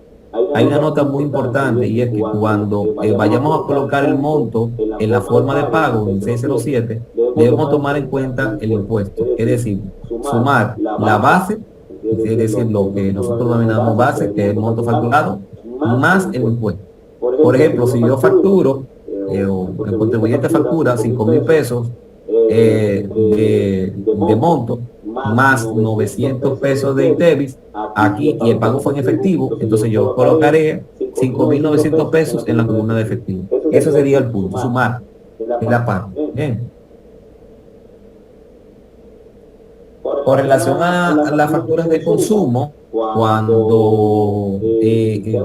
[SPEAKER 2] Hay una nota muy importante, y es que cuando vayamos a colocar el monto en la forma de pago en 607, debemos tomar en cuenta el impuesto, es decir, sumar la base, es decir, lo que nosotros denominamos base, que es el monto facturado, más el impuesto. Por ejemplo, si yo facturo, o el contribuyente factura 5.000 pesos de monto, más 900 pesos de ITEVIS aquí, y el pago fue en efectivo, entonces yo colocaré 5.900 pesos en la columna de efectivo. Eso sería el punto, sumar en la parte. Bien. Con relación a las facturas de consumo, cuando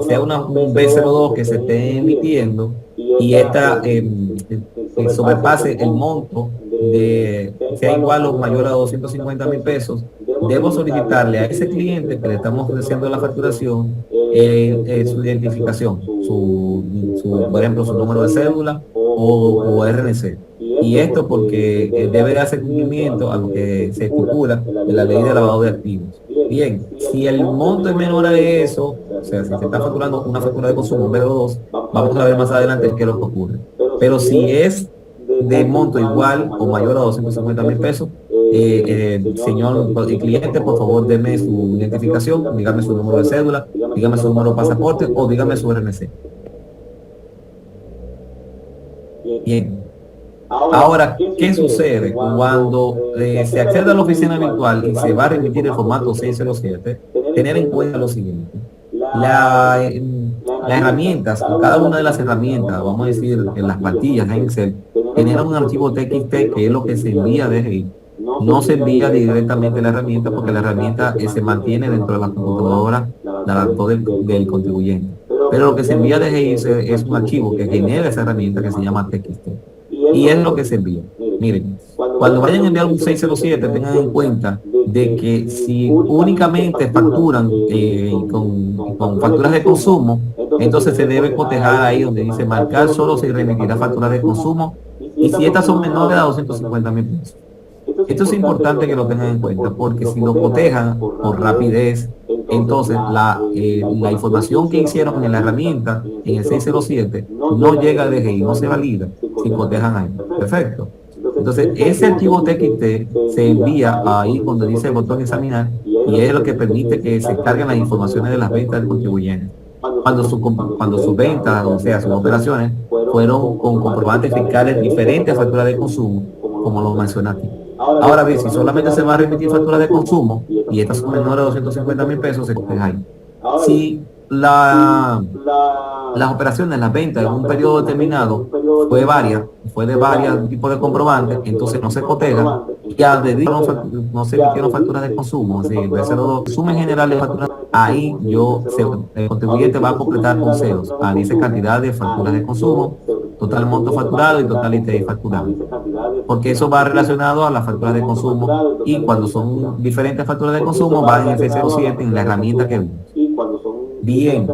[SPEAKER 2] sea un B02 que se esté emitiendo y esta sobrepase el monto sea igual o mayor a 250.000 pesos, debo solicitarle a ese cliente que le estamos ofreciendo la facturación su identificación, por ejemplo, su número de cédula o RNC. Y esto porque debe hacer cumplimiento a lo que se estipula de la ley de lavado de activos. Bien, si el monto es menor a eso, o sea, si se está facturando una factura de consumo, B2, vamos a ver más adelante qué es lo que ocurre. Pero si es de monto igual o mayor a 250.000 pesos, señor cliente, por favor, deme su identificación, dígame su número de cédula, dígame su número de pasaporte o dígame su RNC. Bien. Ahora, ¿qué sucede cuando se accede a la oficina virtual y se va a remitir el formato 607? Tener en cuenta lo siguiente. Las herramientas, cada una de las herramientas, vamos a decir, en las plantillas en Excel, generan un archivo TXT que es lo que se envía de DGI. No se envía directamente la herramienta porque la herramienta se mantiene dentro de la computadora del contribuyente. Pero lo que se envía de DGI es un archivo que genera esa herramienta que se llama TXT. Y es lo que se envía. Miren, cuando vayan a enviar un 607, tengan en cuenta de que si únicamente facturan con facturas de consumo, entonces se debe cotejar ahí donde dice marcar solo se remitirá facturas de consumo, y si estas son menores a 250.000 pesos. Esto es importante que lo tengan en cuenta, porque si lo cotejan por rapidez, entonces la información que hicieron en la herramienta, en el 607, no llega de DGI, no se valida si cotejan ahí. Perfecto. Entonces, ese archivo TXT se envía ahí donde dice el botón examinar, y es lo que permite que se carguen las informaciones de las ventas del contribuyente. Cuando sus ventas, o sea, sus operaciones, fueron con comprobantes fiscales diferentes a facturas de consumo, como lo mencioné aquí. Ahora bien, si solamente se va a remitir facturas de consumo y estas son menores a 250.000 pesos, se coteja ahí. Si las operaciones, las ventas en un periodo determinado fue de varios tipos de comprobantes, entonces no se coteja, y al no se emitieron facturas de consumo, es decir, resumen general de facturas, ahí el contribuyente va a completar con ceros, dice cantidad de facturas de consumo, total monto facturado y total ITI facturado, porque eso va relacionado a las facturas de consumo, y cuando son diferentes facturas de consumo van en F07 en la herramienta que vimos. Bien,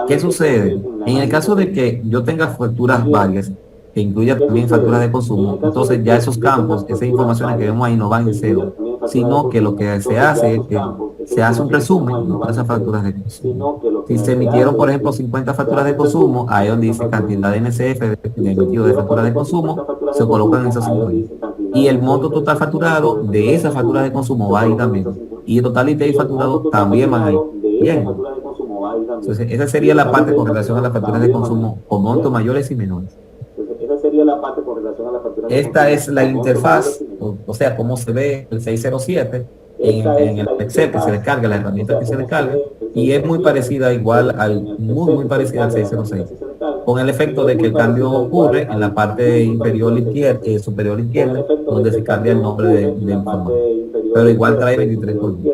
[SPEAKER 2] ¿qué sucede? En el caso de que yo tenga facturas varias, que incluya también facturas de consumo, entonces ya esos campos, esas informaciones que vemos ahí no van en cero, sino que lo que se hace es que se hace un resumen de esas facturas de consumo. Si se emitieron, por ejemplo, 50 facturas de consumo, ahí donde dice cantidad de NSF de emitido de facturas de consumo, se colocan esas 50. Y el monto total facturado de esas facturas de consumo va ahí también. Y el total ITI facturado también va ahí. Bien. Entonces, esa sería la parte con relación a las facturas de consumo con montos mayores y menores. Esta es la interfaz, o sea, cómo se ve el 607 en el Excel que se descarga, la herramienta que se descarga, y es muy parecida muy parecida al 606. con el efecto de que el cambio ocurre en la parte inferior izquierda, superior izquierda, donde se cambia el nombre del formato. Pero igual trae 23 columnas.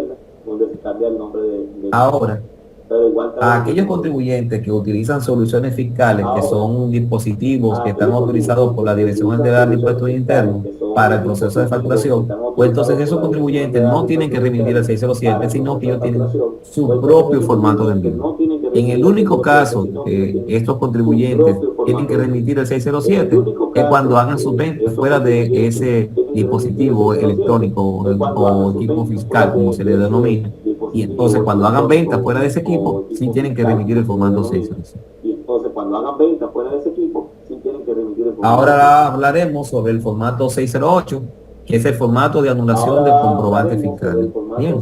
[SPEAKER 2] Ahora, a aquellos contribuyentes que utilizan soluciones fiscales, que son dispositivos que están autorizados por la Dirección General de Impuestos Internos para el proceso de facturación, pues entonces esos contribuyentes no tienen que remitir el 607, sino que ellos tienen su propio formato de envío. En el único caso que estos contribuyentes tienen que remitir el 607 es cuando hagan sus ventas fuera de ese dispositivo electrónico o equipo fiscal, como se le denomina. Y entonces cuando hagan ventas fuera de ese equipo, sí tienen que remitir el formato 607. Ahora hablaremos sobre el formato 608, que es el formato de anulación del comprobante fiscal. Bien.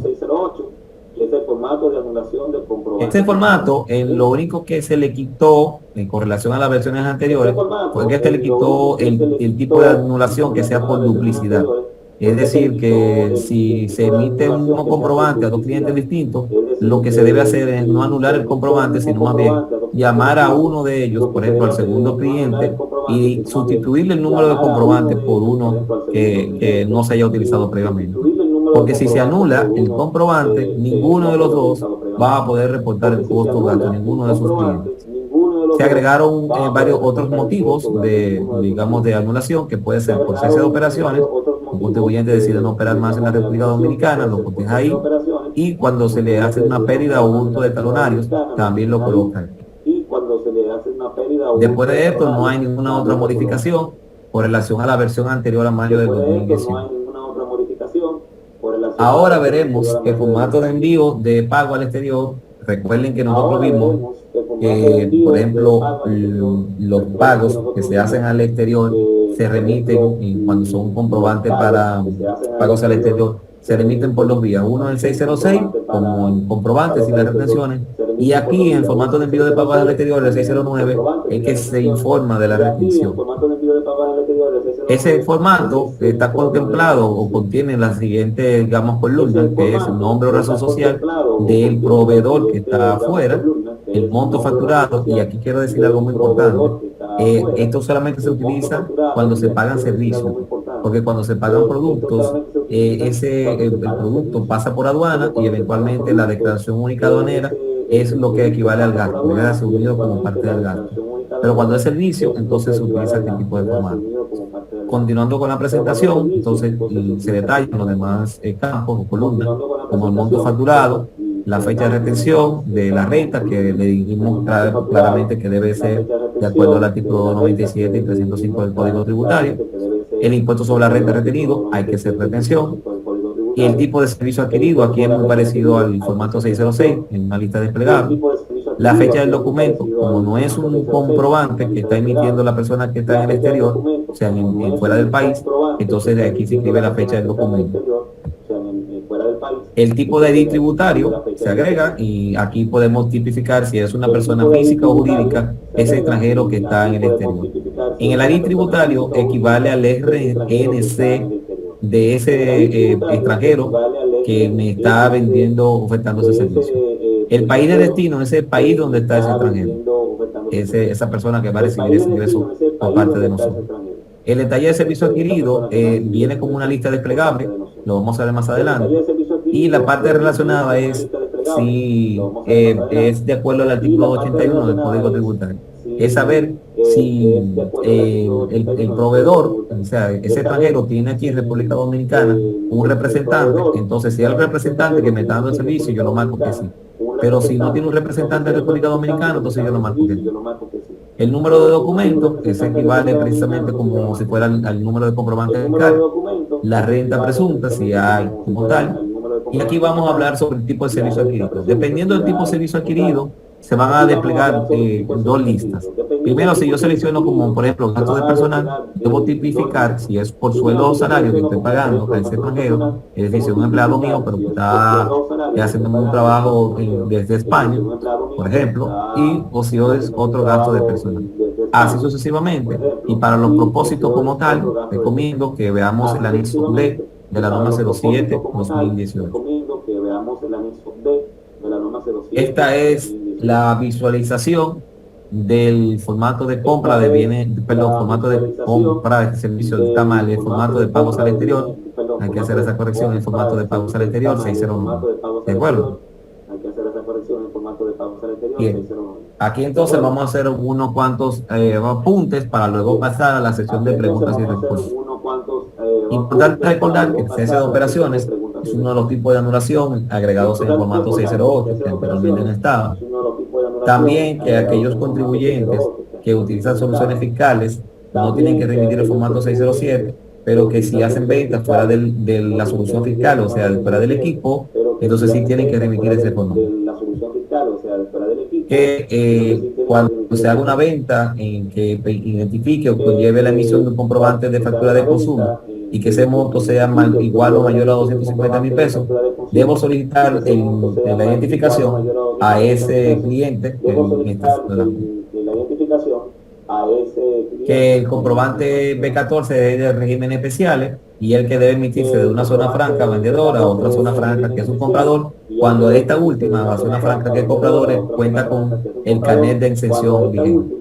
[SPEAKER 2] Este formato, lo único que se le quitó en correlación a las versiones anteriores fue que le quitó el tipo de anulación que sea por duplicidad. Es decir, que si se emite un mismo comprobante a dos clientes distintos, lo que se debe hacer es no anular el comprobante, sino más bien llamar a uno de ellos, por ejemplo, al segundo cliente, y sustituirle el número de comprobante por uno que no se haya utilizado previamente. Porque si se anula el comprobante, ninguno de los dos va a poder reportar el costo o gasto, ninguno de sus clientes. Se agregaron varios otros motivos de anulación, que puede ser por cese de operaciones. Un contribuyente decide no operar más en la República Dominicana, lo coteja ahí, y cuando se le hace una pérdida o hurto de talonarios, también lo coloca ahí. Después de esto, no hay ninguna otra modificación con relación a la versión anterior a mayo del 2018. Ahora veremos el formato de envío de pago al exterior. Recuerden que nosotros vimos por ejemplo, los pagos que se hacen al exterior se remiten, y cuando son comprobantes para pagos al exterior, se remiten por dos vías. Uno en 606, como en comprobantes y las retenciones, y aquí en formato de envío de pagos al exterior, el 609, es que se informa de la retención. Ese formato está contemplado o contiene la siguiente, digamos, columna, que es el nombre o razón social del proveedor que está afuera, el monto facturado, y aquí quiero decir algo muy importante. Esto solamente se utiliza cuando se pagan servicios, porque cuando se pagan productos, el producto pasa por aduana y eventualmente la declaración única aduanera es lo que equivale al gasto, debe ser unido como parte del gasto. Pero cuando es servicio, entonces se utiliza este tipo de formato. Continuando con la presentación, entonces se detallan los demás campos o columnas, como el monto facturado, la fecha de retención de la renta, que le dijimos claramente que debe ser de acuerdo al artículo 97 y 305 del Código Tributario. El impuesto sobre la renta retenido, hay que hacer retención. Y el tipo de servicio adquirido, aquí es muy parecido al formato 606, en una lista desplegable. La fecha del documento, como no es un comprobante que está emitiendo la persona que está en el exterior, o sea, fuera del país, entonces de aquí se inscribe la fecha del documento. El tipo de ID tributario se agrega, y aquí podemos tipificar si es una persona física o jurídica, ese extranjero que está en el exterior. En el ID tributario equivale al RNC de ese extranjero que me está vendiendo, ofertando ese servicio. El país de destino es el país donde está ese extranjero, esa persona que va a recibir ese ingreso por parte de nosotros. El detalle de servicio adquirido viene como una lista desplegable, lo vamos a ver más adelante, y la parte relacionada es si es de acuerdo al artículo 81 del Código Tributario. Es saber si el proveedor, o sea, ese extranjero tiene aquí en República Dominicana un representante. Entonces, si es el representante que me está dando el servicio, yo lo marco que sí. Pero si no tiene un representante de República Dominicana, entonces yo lo marco que sí. El número de documento, que se equivale precisamente como si fuera al número de comprobante fiscal. La renta presunta, si hay como tal. Y aquí vamos a hablar sobre el tipo de servicio adquirido. Dependiendo del tipo de servicio adquirido, se van a desplegar dos listas. Primero, si yo selecciono como, por ejemplo, gasto de personal, debo tipificar si es por sueldo o salario que estoy pagando a ese extranjero, es decir, si es un empleado mío, pero que está haciendo un trabajo desde España, por ejemplo, o si es otro gasto de personal. Así sucesivamente. Y para los propósitos como tal, recomiendo que veamos el anexo D de la norma 07-2018. Esta es la visualización del formato de compra de bienes, perdón, formato de compra de servicios está mal, el formato de pagos al exterior, hay que hacer esa corrección, el formato de pagos al exterior 609. ¿De acuerdo?
[SPEAKER 5] Hay que hacer esa corrección en formato de pagos al exterior.
[SPEAKER 2] Bien. Aquí entonces vamos a hacer unos cuantos apuntes para luego pasar a la sección de preguntas y respuestas. Importante recordar que el cese de operaciones es uno de los tipos de anulación agregados en el formato 608 que anteriormente no estaba. También que aquellos contribuyentes que utilizan soluciones fiscales no tienen que remitir el formato 607, pero que si hacen ventas fuera de la solución fiscal, o sea, fuera del equipo, entonces sí tienen que remitir ese formato. Que cuando se haga una venta en que identifique o conlleve la emisión de un comprobante de factura de consumo y que ese monto sea igual o mayor a 250.000 pesos, debo solicitar la identificación a ese cliente que el comprobante B14 es de régimen especiales y el que debe emitirse de una zona franca vendedora a otra zona franca que es un comprador, cuando esta última, la zona franca que es comprador, cuenta con el carnet de exención vigente.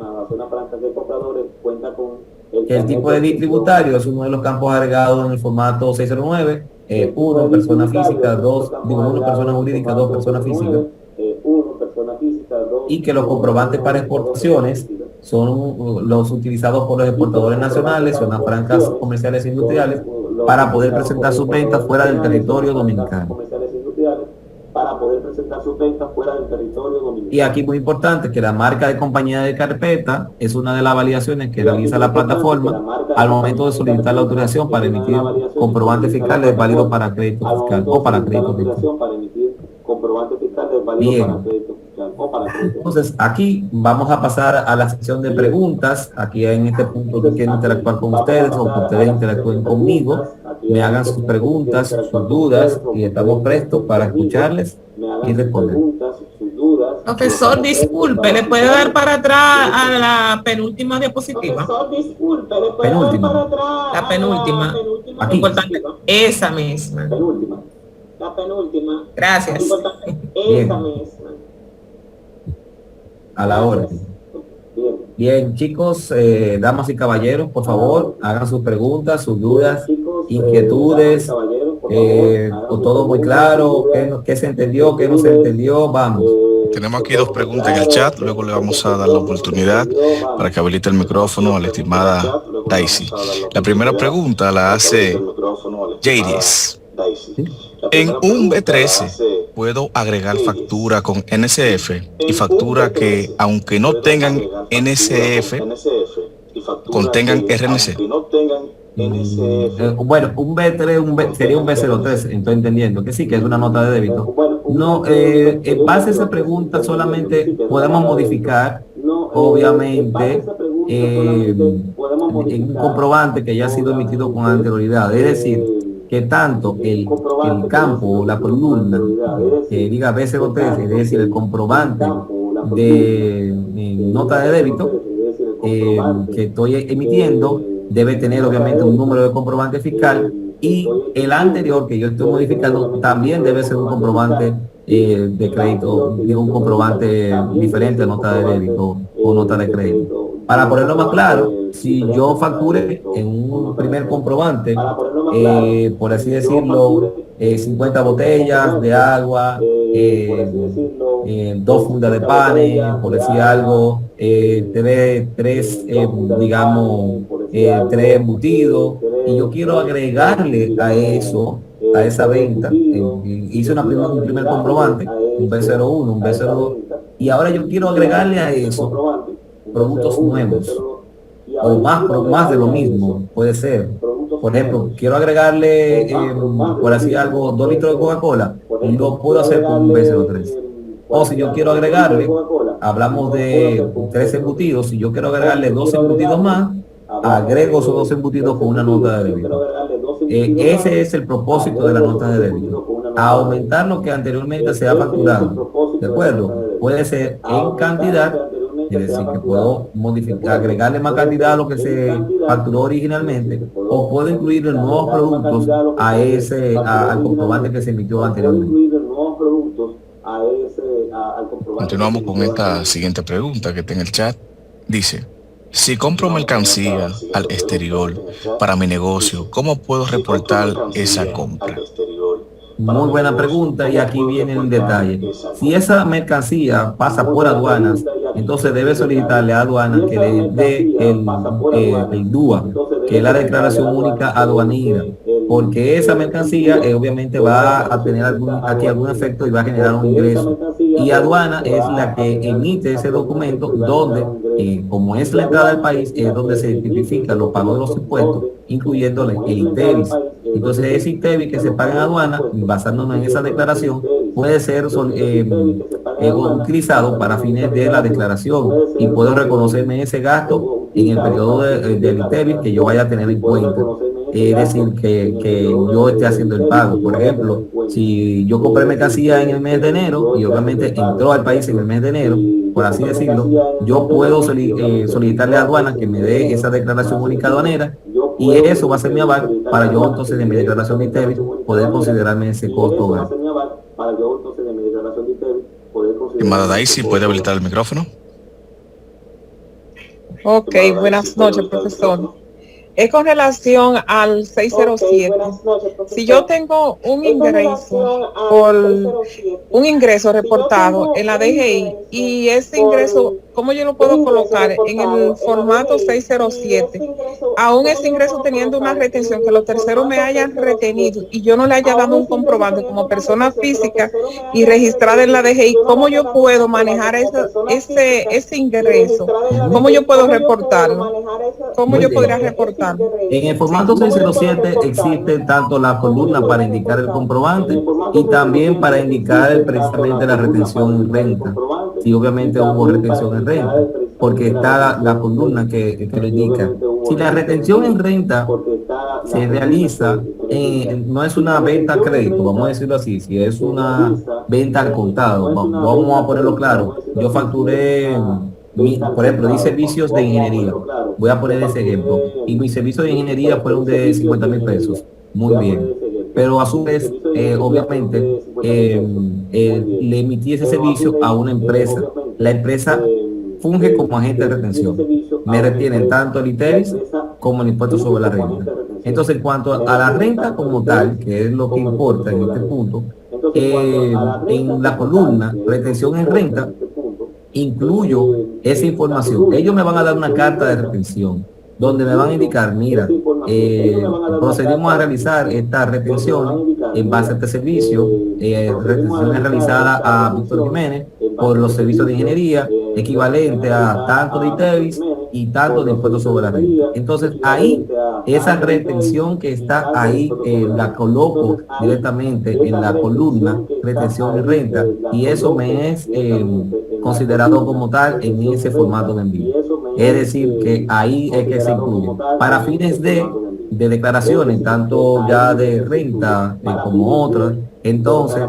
[SPEAKER 2] El tipo de tributario es uno de los campos agregados en el formato 609, 1 persona física, 1 persona jurídica, 2 personas físicas, y que los comprobantes para exportaciones son los utilizados por los exportadores nacionales, zonas francas comerciales e industriales, para poder presentar sus ventas fuera del territorio dominicano. Y aquí muy importante que la marca de compañía de carpeta es una de las validaciones que realiza la plataforma al momento de solicitar la autorización para emitir comprobantes fiscales válidos para crédito fiscal o para crédito fiscal. Bien. Entonces aquí vamos a pasar a la sección de preguntas. Aquí en este punto yo quiero interactuar con ustedes o que ustedes interactúen conmigo, me hagan sus preguntas, sus dudas y estamos prestos para escucharles y responder.
[SPEAKER 4] Profesor, disculpe, ¿le puede dar para atrás a la penúltima diapositiva?
[SPEAKER 2] Penúltima.
[SPEAKER 4] La penúltima.
[SPEAKER 2] Aquí.
[SPEAKER 4] Importante. Esa misma.
[SPEAKER 5] La penúltima.
[SPEAKER 4] Gracias.
[SPEAKER 5] Esa misma.
[SPEAKER 2] A la hora. Bien, chicos, damas y caballeros, por favor, hagan sus preguntas, sus dudas, inquietudes, todo muy claro, qué se entendió, qué no se entendió, vamos.
[SPEAKER 6] Tenemos aquí dos preguntas en el chat, luego le vamos a dar la oportunidad para que habilite el micrófono a la estimada Daisy. La primera pregunta la hace Jadis. En un B13 puedo agregar factura con NSF y factura que, aunque no tengan NSF, contengan RNC.
[SPEAKER 2] Bueno, un B3 sería un B03, estoy entendiendo que sí, que es una nota de débito. No, en base a esa pregunta solamente podemos modificar, obviamente, en un comprobante que ya ha sido emitido con anterioridad, es decir, que tanto el campo o la columna que diga B03, es decir, el comprobante de nota de débito que estoy emitiendo, debe tener obviamente un número de comprobante fiscal, y el anterior que yo estoy modificando también debe ser un comprobante de crédito, digo, un comprobante diferente a nota de débito o nota de crédito. Para ponerlo más claro, si yo facture en un primer comprobante, por así decirlo, 50 botellas de agua, 2 fundas de panes, por decir algo, tres, digamos, 3 embutidos, y yo quiero agregarle a eso, a esa venta, hice un primer comprobante, un B01, un B02, y ahora yo quiero agregarle a eso productos nuevos, o más de lo mismo, puede ser. Por ejemplo, quiero agregarle, por así algo, 2 litros de Coca-Cola, y lo puedo hacer con un B03. O si yo quiero agregarle, hablamos de 3 embutidos, si yo quiero agregarle 2 embutidos más, agrego esos 2 embutidos con una nota de débito. Ese es el propósito de la nota de débito, aumentar lo que anteriormente se ha facturado, ¿de acuerdo? Puede ser en cantidad, es decir, que puedo modificar, agregarle más cantidad a lo que se facturó originalmente, o puedo incluir nuevos productos a al comprobante que se emitió anteriormente.
[SPEAKER 5] al comprobante.
[SPEAKER 6] Continuamos con esta siguiente pregunta que está en el chat. Dice, si compro mercancía al exterior para mi negocio, ¿cómo puedo reportar esa compra?
[SPEAKER 2] Muy buena pregunta y aquí viene el detalle. Si esa mercancía pasa por aduanas, entonces debe solicitarle a aduanas que le dé el DUA, que es la declaración única aduanera, porque esa mercancía obviamente va a tener algún efecto y va a generar un ingreso. Y aduana es la que emite ese documento donde, como es la entrada al país, es donde se tipifican los pagos de los impuestos, incluyéndole el INTEVIS. Entonces ese INTEVIS que se paga en aduana, basándonos en esa declaración, puede ser utilizado para fines de la declaración y puedo reconocerme ese gasto en el periodo del INTEVIS que yo vaya a tener en cuenta. Es decir, que yo esté haciendo el pago. Por ejemplo, si yo compré mercancía en el mes de enero y obviamente entró al país en el mes de enero, por así decirlo, yo puedo solicitarle a aduana que me dé esa declaración única aduanera y eso va a ser mi aval para yo entonces en mi declaración de INTEVIS poder considerarme ese costo.
[SPEAKER 6] Estimada Daisy, ¿puede habilitar el micrófono?
[SPEAKER 4] Ok, buenas noches, profesor. Es con relación al 607. Si yo tengo un ingreso reportado en la DGI y ese ingreso, ¿cómo yo lo puedo colocar en el formato 607? Aún ese ingreso teniendo una retención, que los terceros me hayan retenido y yo no le haya dado un comprobante como persona física y registrada en la DGI, ¿cómo yo puedo manejar ese ingreso? ¿Cómo yo puedo reportarlo? ¿Cómo yo podría reportarlo?
[SPEAKER 2] En el formato 607 existe tanto la columna para indicar el comprobante y también para indicar precisamente la retención en renta. Si obviamente hubo retención en renta, porque está la columna que lo indica. Si la retención en renta se realiza, no es una venta a crédito, vamos a decirlo así, si es una venta al contado, vamos a ponerlo claro, yo facturé... por ejemplo, di servicios de ingeniería. Voy a poner ese ejemplo. Y mis servicios de ingeniería fueron de 50,000 pesos. Muy bien. Pero a su vez, obviamente, le emití ese servicio a una empresa. La empresa funge como agente de retención. Me retienen tanto el INTEVIS como el impuesto sobre la renta. Entonces, en cuanto a la renta como tal, que es lo que importa en este punto, en la columna retención en renta, incluyo esa información. Ellos me van a dar una carta de retención donde me van a indicar, mira, procedimos a realizar esta retención en base a este servicio, retenciones realizadas a Víctor Jiménez por los servicios de ingeniería, equivalente a tanto de INTEVIS y tanto de impuestos sobre la renta. Entonces ahí, esa retención que está ahí, la coloco directamente en la columna retención y renta y eso me es considerado como tal en ese formato de envío. Es decir, que ahí es que se incluye. Para fines de declaraciones, tanto ya de renta como otras, entonces,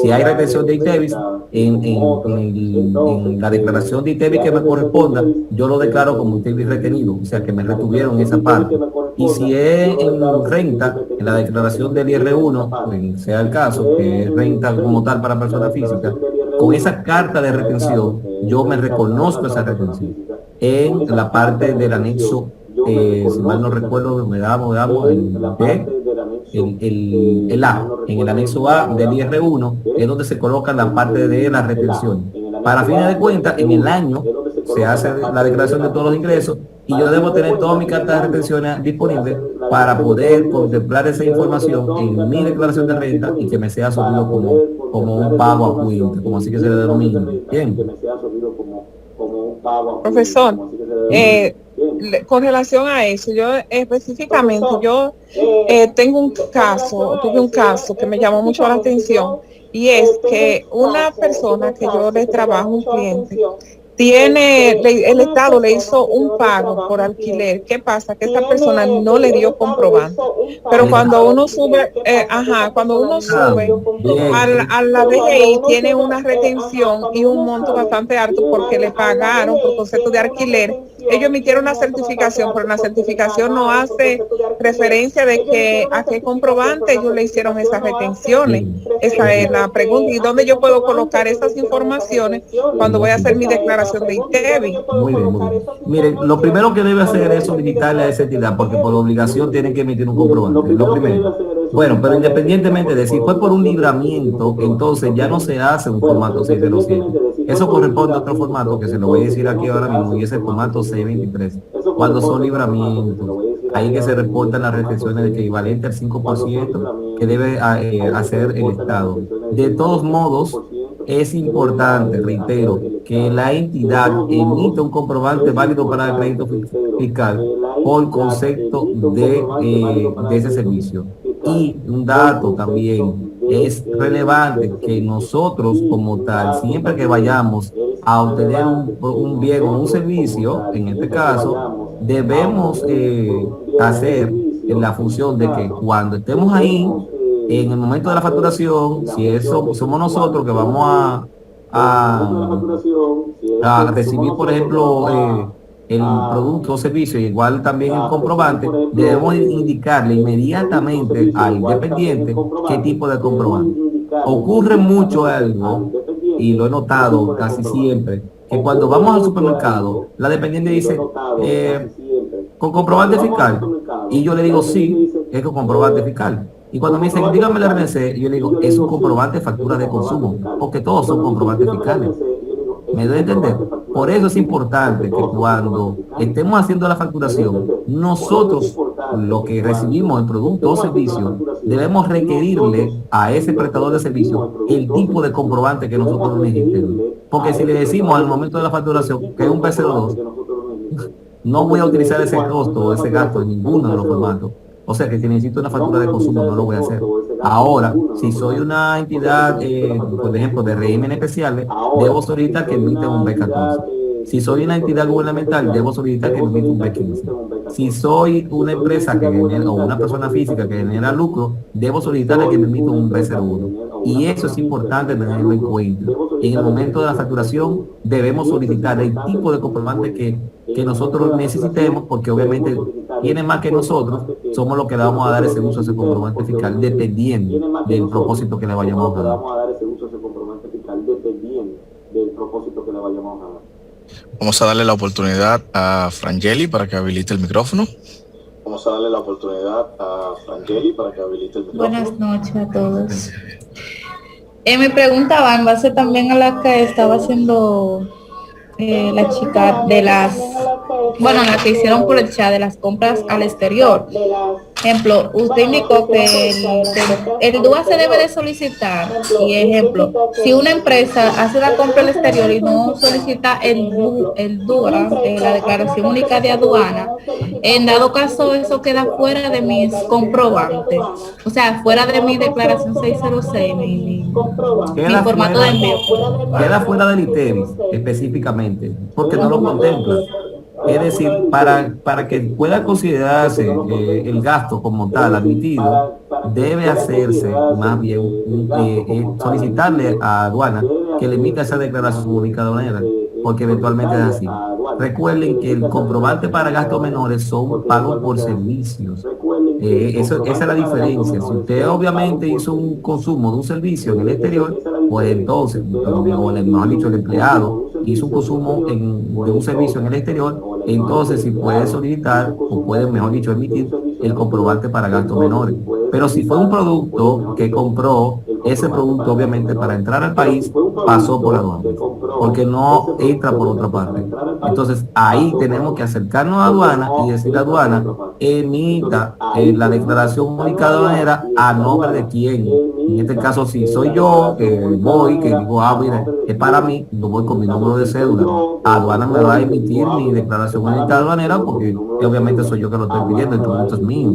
[SPEAKER 2] si hay retención de INTEVIS, en la declaración de INTEVIS que me corresponda, yo lo declaro como INTEVIS retenido, o sea que me retuvieron esa parte. Y si es en renta, en la declaración del IR1, sea el caso, que es renta como tal para persona física, con esa carta de retención, yo me reconozco esa retención en la parte del anexo, si mal no recuerdo, me damos el A, en el anexo A del IR1 es donde se coloca la parte de la retención. Para fines de cuentas, en el año se hace la declaración de todos los ingresos y yo debo tener toda mi carta de retención disponible para poder contemplar esa información en mi declaración de renta y que me sea asumido como un pago a cuenta, como así que se le denomina. Bien.
[SPEAKER 4] Profesor, con relación a eso, yo específicamente, tuve un caso que me llamó mucho la atención y es que una persona que yo le trabajo, un cliente, el Estado le hizo un pago por alquiler. ¿Qué pasa? Que esa persona no le dio comprobante. Pero cuando uno sube, a la DGI tiene una retención y un monto bastante alto porque le pagaron por concepto de alquiler. Ellos emitieron una certificación, pero la certificación no hace referencia de que a qué comprobante ellos le hicieron esas retenciones. Esa es la pregunta. ¿Y dónde yo puedo colocar esas informaciones cuando voy a hacer mi declaración de ITEVI?
[SPEAKER 2] Muy bien, muy bien. Miren, lo primero que debe hacer es solicitarle a esa entidad, porque por obligación tienen que emitir un comprobante. Lo primero. Bueno, pero independientemente de si fue por un libramiento, entonces ya no se hace un formato 607. Eso corresponde a otro formato que se lo voy a decir aquí ahora mismo, y es el formato 623. Cuando son libramientos, ahí que se reportan las retenciones de equivalente al 5% que debe hacer el Estado. De todos modos, es importante, reitero, que la entidad emita un comprobante válido para el crédito fiscal por concepto de ese servicio. Y un dato también, es relevante que nosotros como tal, siempre que vayamos a obtener un bien o un servicio, en este caso, debemos hacer la función de que cuando estemos ahí, en el momento de la facturación, si eso somos nosotros que vamos a recibir, por ejemplo, el producto o servicio, igual también el comprobante, debemos indicarle inmediatamente al dependiente qué tipo de comprobante. Ocurre mucho algo, y lo he notado casi siempre, que cuando vamos al supermercado, la dependiente dice, ¿con comprobante fiscal? Y yo le digo, sí, es con comprobante fiscal. Y cuando me dicen, dígame la RNC, yo le digo, es un comprobante de factura de consumo, porque todos son comprobantes fiscales. ¿Me debe entender? Por eso es importante que cuando estemos haciendo la facturación, nosotros, lo que recibimos, el producto o servicio, debemos requerirle a ese prestador de servicio el tipo de comprobante que nosotros necesitemos. Porque si le decimos al momento de la facturación que es un P02, no voy a utilizar ese costo o ese gasto en ninguno de los formatos. O sea que si necesito una factura de consumo no lo voy a hacer. Ahora, si soy una entidad, por ejemplo, de régimen especiales, debo solicitar que emita un B14. Si soy una entidad gubernamental, debo solicitar que emita un B15. Si soy una empresa que genera, o una persona física que genera lucro, debo solicitarle que me emita un B01. Y eso es importante tenerlo en cuenta. En el momento de la facturación, debemos solicitar el tipo de comprobante que nosotros necesitemos, porque obviamente tiene más que nosotros, somos los que le vamos a dar ese uso a ese comprobante fiscal, dependiendo del propósito que le vayamos a dar.
[SPEAKER 6] Vamos a darle la oportunidad a Frangeli para que habilite el micrófono. Vamos a darle la oportunidad a Frangeli para que habilite el micrófono.
[SPEAKER 7] Buenas noches a todos. Me preguntaba, en base también a la que estaba haciendo la chica de las, bueno, la que hicieron por el chat de las compras al exterior. Ejemplo, usted indicó que el DUA se debe de solicitar, y ejemplo, si una empresa hace la compra al exterior y no solicita el DUA, la declaración única de aduana, en dado caso eso queda fuera de mis comprobantes, o sea, fuera de mi declaración 606, mi formato de envío.
[SPEAKER 2] Queda fuera del ITEVI específicamente, porque no lo contempla. Es decir, para que pueda considerarse el gasto como tal admitido, debe hacerse más bien solicitarle a aduana que le emita esa declaración única aduanera, porque eventualmente es así. Recuerden que el comprobante para gastos menores son pagos por servicios. Esa es la diferencia. Si usted obviamente hizo un consumo de un servicio en el exterior, pues entonces, o mejor dicho, el empleado hizo un consumo de un servicio en el exterior, entonces si puede solicitar, o puede, mejor dicho, emitir el comprobante para gastos menores. Pero si fue un producto que compró, ese producto obviamente para entrar al país pasó por aduana, porque no entra por otra parte. Entonces ahí tenemos que acercarnos a aduana y decir a aduana, emita la declaración única aduanera a nombre de quién. En este caso, si soy yo que voy, que digo, mire, es para mí, yo voy con mi número de cédula, aduana me va a emitir mi declaración única aduanera, porque obviamente soy yo que lo estoy pidiendo, el producto es mío.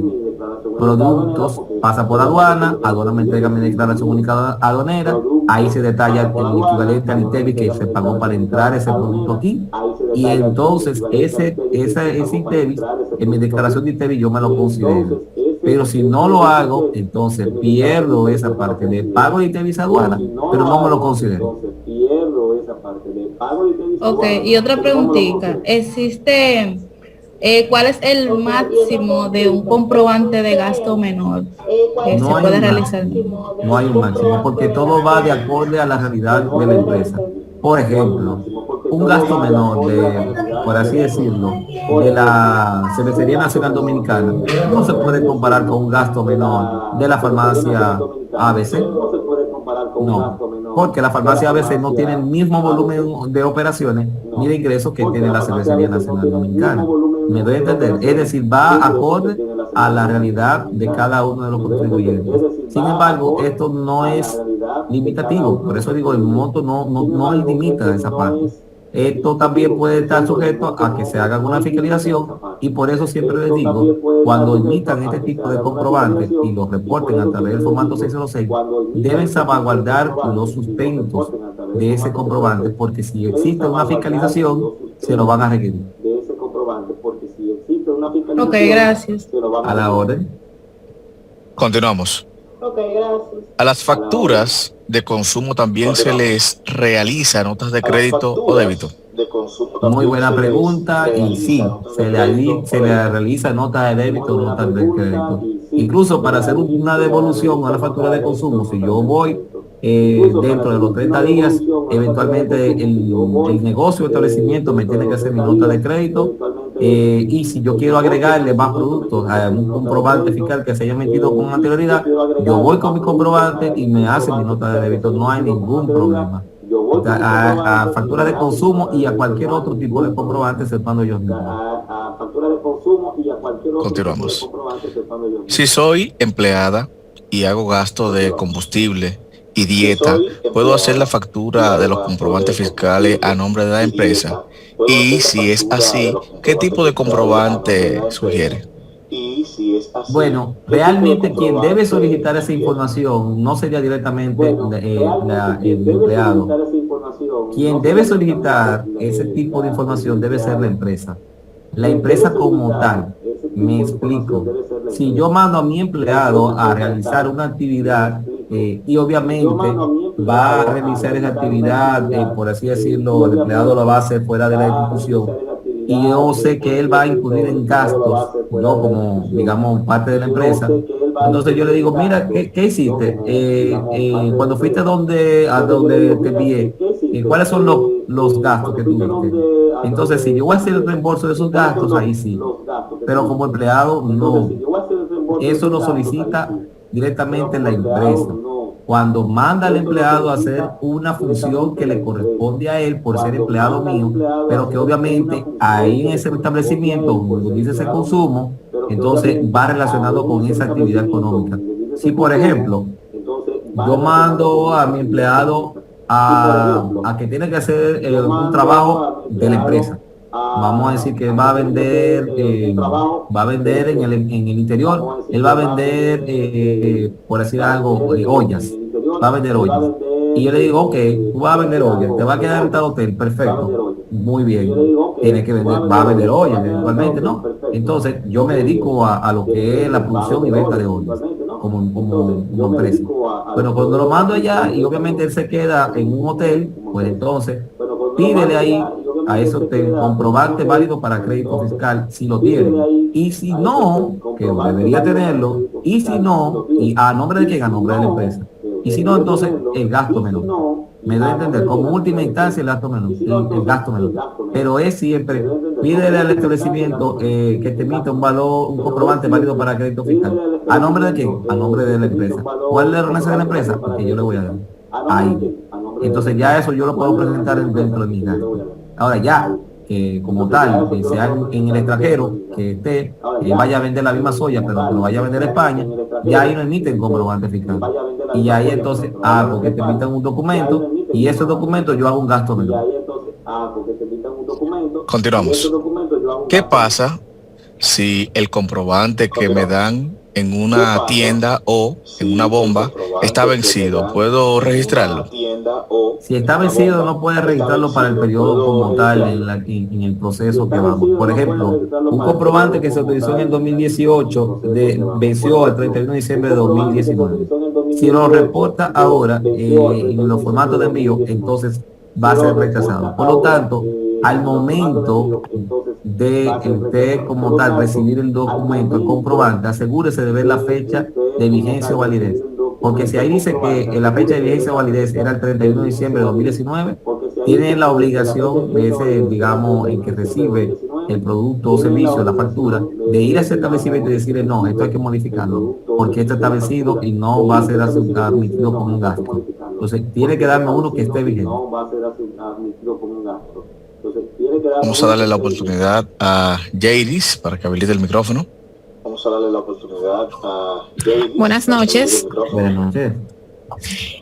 [SPEAKER 2] Productos pasa por aduana me entrega mi declaración única aduanera, ahí se detalla el equivalente al ITEVI que se pagó para entrar ese producto aquí, y entonces ese ITEVI, en mi declaración de ITEVI yo me lo considero. Pero si no lo hago, entonces pierdo esa parte de pago de ITEVI a aduana, pero no me lo considero.
[SPEAKER 7] Ok, y otra preguntita, existe ¿Cuál es el máximo de un comprobante de gasto menor que
[SPEAKER 2] No
[SPEAKER 7] se
[SPEAKER 2] hay
[SPEAKER 7] puede
[SPEAKER 2] un
[SPEAKER 7] realizar?
[SPEAKER 2] No hay un máximo, porque todo va de acorde a la realidad de la empresa. Por ejemplo, un gasto menor de, por así decirlo, de la Cervecería Nacional Dominicana no se puede comparar con un gasto menor de la farmacia ABC. No, porque la farmacia ABC no tiene el mismo volumen de operaciones ni de ingresos que tiene la Cervecería Nacional Dominicana. ¿Me doy a entender? Es decir, va acorde a la realidad de cada uno de los contribuyentes. Sin embargo, esto no es limitativo, por eso digo, el monto no limita esa parte. Esto también puede estar sujeto a que se haga una fiscalización y por eso siempre les digo, cuando emitan este tipo de comprobantes y los reporten a través del formato 606, deben salvaguardar los sustentos de ese comprobante, porque si existe una fiscalización, se lo van a requerir.
[SPEAKER 7] Ok, gracias.
[SPEAKER 2] A la orden.
[SPEAKER 6] Continuamos. A las facturas de consumo también se les realiza notas de crédito o débito.
[SPEAKER 2] Muy buena pregunta y sí, se le realiza nota de débito o nota de crédito. Incluso para hacer una devolución a la factura de consumo, si yo voy dentro de los 30 días, eventualmente el negocio o establecimiento me tiene que hacer mi nota de crédito y si yo quiero agregarle más productos a un comprobante fiscal que se haya metido con anterioridad, yo voy con mi comprobante y me hacen mi nota de débito, no hay ningún problema. A factura de consumo y a cualquier otro tipo de comprobante exceptuando ellos mismos.
[SPEAKER 6] Continuamos. Si soy empleada y hago gasto de combustible y dieta, ¿puedo hacer la factura de los comprobantes fiscales a nombre de la empresa? Y si es así, ¿qué tipo de comprobante sugiere?
[SPEAKER 2] Bueno, realmente quien debe solicitar esa información no sería directamente el empleado. Quien debe solicitar ese tipo de información debe ser la empresa. La empresa como tal. Me explico. Si yo mando a mi empleado a realizar una actividad y obviamente va a realizar esa actividad, por así decirlo, el empleado lo va a hacer fuera de la institución y yo sé que él va a incurrir en gastos, ¿no? Como, digamos, parte de la empresa. Entonces yo le digo, mira, ¿qué hiciste? Cuando fuiste a donde te envié, ¿cuáles son los gastos que tuviste? Entonces, si yo voy a hacer el reembolso de esos gastos, ahí sí. Pero como empleado, no. Eso lo solicita directamente la empresa. Cuando manda al empleado a hacer una función que le corresponde a él por ser empleado mío, pero que obviamente ahí en ese establecimiento, donde dice ese consumo, entonces va relacionado con esa actividad económica. Si por ejemplo, yo mando a mi empleado a que tiene que hacer un trabajo de la empresa, vamos a decir que va a vender en el interior, él va a vender, por decir algo, ollas, va a vender ollas. Y yo le digo, ok, tú vas a vender ollas, te va a quedar en tal hotel, perfecto, muy bien, tiene que vender, va a vender ollas eventualmente, ¿no? Entonces yo me dedico a lo que es la producción y venta de ollas, como empresa. Bueno, cuando lo mando allá y obviamente él se queda en un hotel, pues entonces pídele ahí a eso comprobante válido para crédito fiscal si lo tiene, y si no, que debería tenerlo, y si no, y a nombre de quién, a nombre de la empresa, y si no, entonces el gasto menor. Me da a entender, como última instancia el gasto menor, el gasto menor, pero es siempre pídele al establecimiento que te emita un comprobante válido para crédito fiscal. ¿A nombre de quién? A nombre de la empresa. ¿Cuál es la renuncia de la empresa? Porque yo le voy a dar ahí. Entonces ya eso yo lo puedo presentar dentro de mi gasto. Ahora ya, que como tal, que sea en el extranjero, que esté, vaya a vender la misma soya, pero que lo vaya a vender a España, ya ahí no emiten comprobante fiscal. Y ahí entonces hago que te emitan un documento y ese documento yo hago un gasto menor.
[SPEAKER 6] Continuamos. ¿Qué pasa si el comprobante que me dan en una tienda o en una bomba está vencido? ¿Puedo registrarlo?
[SPEAKER 2] Si está vencido no puede registrarlo para el periodo como tal en el proceso que vamos. Por ejemplo, un comprobante que se utilizó en el 2018 venció el 31 de diciembre de 2019. Si lo reporta ahora en los formatos de envío, entonces va a ser rechazado. Por lo tanto, al momento de usted como tal recibir el documento, el comprobante, asegúrese de ver la fecha de vigencia o validez. Porque si ahí dice que la fecha de vigencia o validez era el 31 de diciembre de 2019, tiene la obligación de ese, digamos, el que recibe el producto o servicio, la factura, de ir a ese establecimiento y decirle, no, esto hay que modificarlo, porque esto está vencido y no va a ser admitido como un gasto. Entonces, tiene que darme uno que esté vigente.
[SPEAKER 6] Vamos a darle la oportunidad a Jadis para que habilite el micrófono.
[SPEAKER 1] Vamos a darle la oportunidad a Jadis.
[SPEAKER 7] Buenas noches.
[SPEAKER 2] Buenas noches.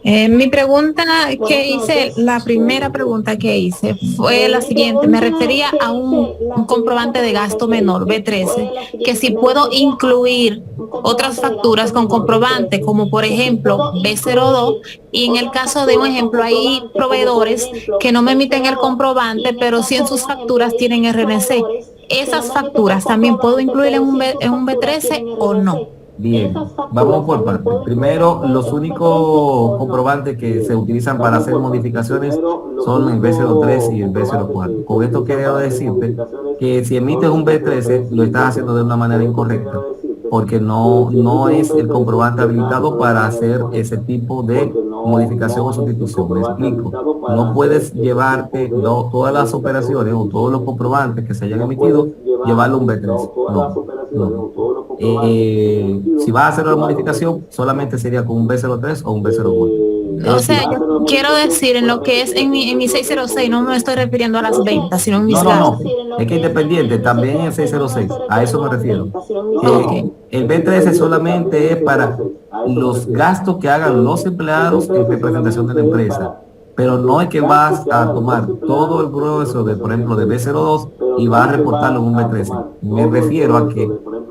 [SPEAKER 7] Mi pregunta que hice, la primera pregunta que hice fue la siguiente. Me refería a un comprobante de gasto menor, B13, que si puedo incluir otras facturas con comprobante, como por ejemplo B02, y en el caso de un ejemplo, hay proveedores que no me emiten el comprobante, pero sí en sus facturas tienen RNC. ¿Esas facturas también puedo incluir en un B13 o no?
[SPEAKER 2] Bien, vamos por partes. Primero, los únicos comprobantes que se utilizan para hacer modificaciones son el B03 y el B04. Con esto quiero decirte que si emites un B13, lo estás haciendo de una manera incorrecta, porque no es el comprobante habilitado para hacer ese tipo de modificación o sustitución. Me explico. No puedes llevarte todas las operaciones o todos los comprobantes que se hayan emitido, llevarlo a un B13. No. Si vas a hacer una modificación, solamente sería con un B03 o un B04.
[SPEAKER 7] O sea, yo quiero decir, en lo que es en mi 606, no me estoy refiriendo a las ventas, sino en mis
[SPEAKER 2] gastos. Es que independiente, también en 606, a eso me refiero. El B13 solamente es para los gastos que hagan los empleados en representación de la empresa, pero no es que vas a tomar todo el grueso de, por ejemplo, de B02 y vas a reportarlo en un B13. Me refiero a que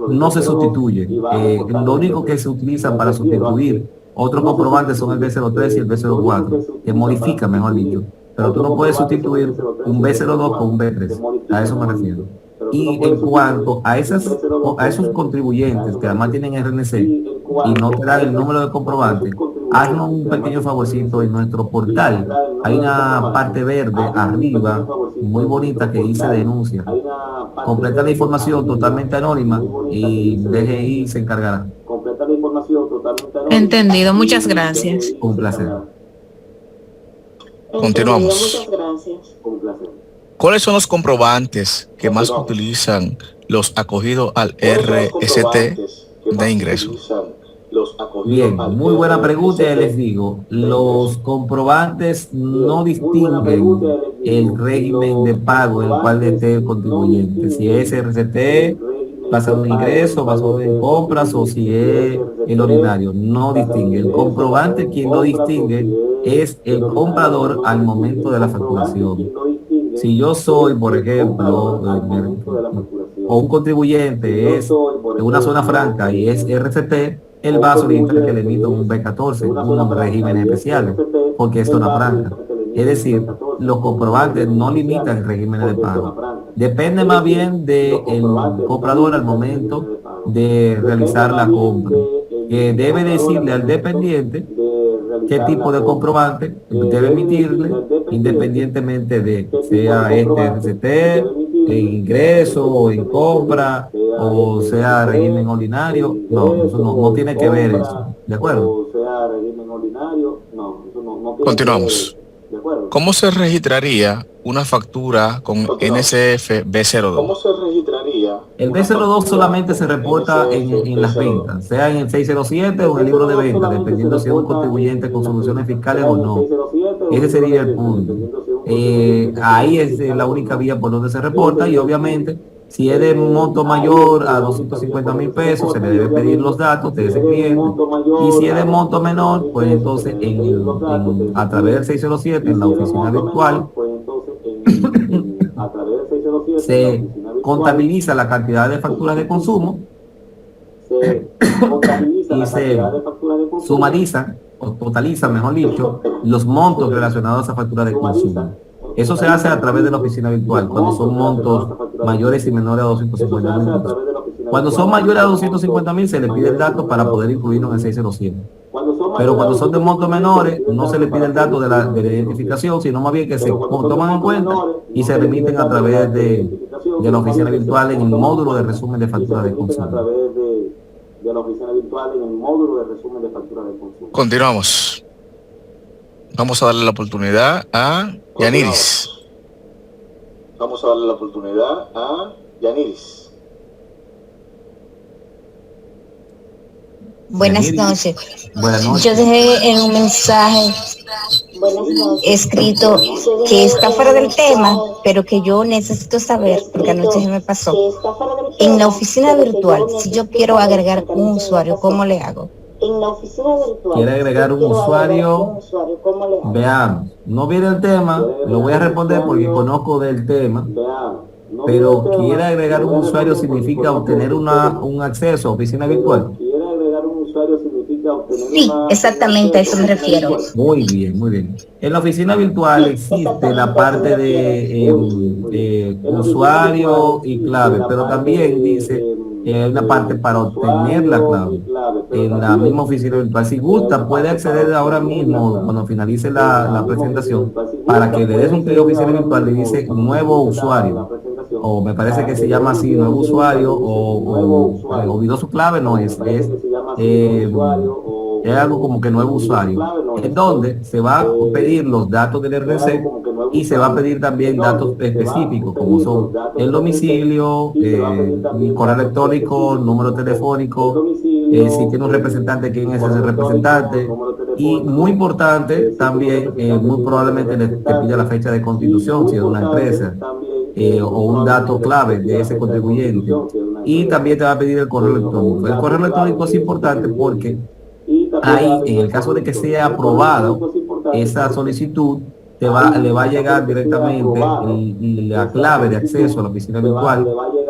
[SPEAKER 2] no se sustituye. Lo único que se utiliza para sustituir otros comprobantes son el B03 y el B04, que modifica, mejor dicho. Pero tú no puedes sustituir un B02 con un B3. A eso me refiero. Y en cuanto a esos contribuyentes que además tienen RNC y no te dan el número de comprobante, haznos un pequeño favorcito. En nuestro portal hay una parte verde arriba muy bonita que dice denuncia. Completa la información totalmente anónima y DGI se encargará.
[SPEAKER 7] Entendido, muchas gracias.
[SPEAKER 2] Un placer.
[SPEAKER 6] Continuamos.
[SPEAKER 5] Muchas gracias. Un placer.
[SPEAKER 6] ¿Cuáles son los comprobantes que más utilizan los acogidos al RST de ingresos?
[SPEAKER 2] Bien, muy buena pregunta. Y les digo, los comprobantes no distinguen el régimen de pago en el cual esté el contribuyente, si es RCT basado en ingreso, basado en compras, o si es el ordinario. No distingue. El comprobante, quien lo distingue es el comprador al momento de la facturación. Si yo soy, por ejemplo, o un contribuyente es de una zona franca y es RCT, él va a solicitar que le emita un B14, unos regímenes especiales, porque es zona franca. Es decir, los comprobantes no limitan el régimen de pago. Depende más bien del comprador al momento de realizar la compra, que debe decirle al dependiente qué tipo de comprobante debe emitirle, independientemente de sea este RCT, en ingreso o en compra, o sea régimen ordinario. No, eso no tiene que ver eso. ¿De acuerdo?
[SPEAKER 6] Continuamos. ¿Cómo se registraría una factura con NSF B02?
[SPEAKER 1] ¿Cómo se registraría?
[SPEAKER 2] El B02 solamente se reporta en las ventas, sea en el 607 o en el libro de ventas, dependiendo si es un contribuyente con soluciones fiscales o no. Ese sería el punto. Ahí es la única vía por donde se reporta, y obviamente si es de un monto mayor a 250,000 pesos, se le debe pedir los datos de ese cliente. Y si es de monto menor, pues entonces a través del 607, en la oficina virtual, se contabiliza la cantidad de facturas de consumo y se sumarizan o totalizan, mejor dicho, los montos relacionados a esa factura de consumo. Eso se hace a través de la oficina virtual, cuando son montos mayores y menores a 250,000 pesos. Cuando son mayores a 250,000 se le pide el dato para poder incluirlo en el 607. Pero cuando son de montos menores no se le pide el dato de la identificación, sino más bien que se toman en cuenta y se remiten a través de de la oficina virtual en el módulo de resumen de factura de consumo.
[SPEAKER 5] De la oficina virtual en el módulo de resumen de factura de consumo.
[SPEAKER 6] Continuamos. Vamos a darle la oportunidad a Yaniris.
[SPEAKER 1] Vamos a darle la oportunidad a Yaniris.
[SPEAKER 8] Buenas noches.
[SPEAKER 2] Buenas noches.
[SPEAKER 8] Yo dejé en un mensaje escrito que está fuera del tema, pero que yo necesito saber, porque anoche se me pasó. En la oficina virtual, si yo quiero agregar un usuario, ¿cómo le hago?
[SPEAKER 2] Quiere agregar un usuario, veamos, no viene el tema, lo voy a responder porque conozco del tema, pero quiere agregar un usuario significa obtener un acceso a oficina virtual.
[SPEAKER 8] Sí, exactamente a eso me refiero.
[SPEAKER 2] Muy bien, muy bien. En la oficina virtual existe la parte de usuario y clave, pero también dice que hay una parte para obtener la clave en la misma oficina virtual. Si gusta, puede acceder ahora mismo, cuando finalice la presentación, para que le des un clic a oficina virtual, le dice nuevo usuario, o me parece que se llama así, nuevo usuario, o olvidó su clave, no es algo como que nuevo usuario, en donde se va a pedir los datos del RNC y se va a pedir también datos específicos como son el domicilio, el correo electrónico, número telefónico, si tiene un representante, quién es ese representante, y muy importante también, muy probablemente le pida la fecha de constitución si es una empresa, o un dato clave de ese contribuyente, y también te va a pedir el correo electrónico. El correo electrónico es importante porque ahí, en el caso de que sea aprobado esa solicitud, le va a llegar directamente la clave de acceso a la oficina virtual,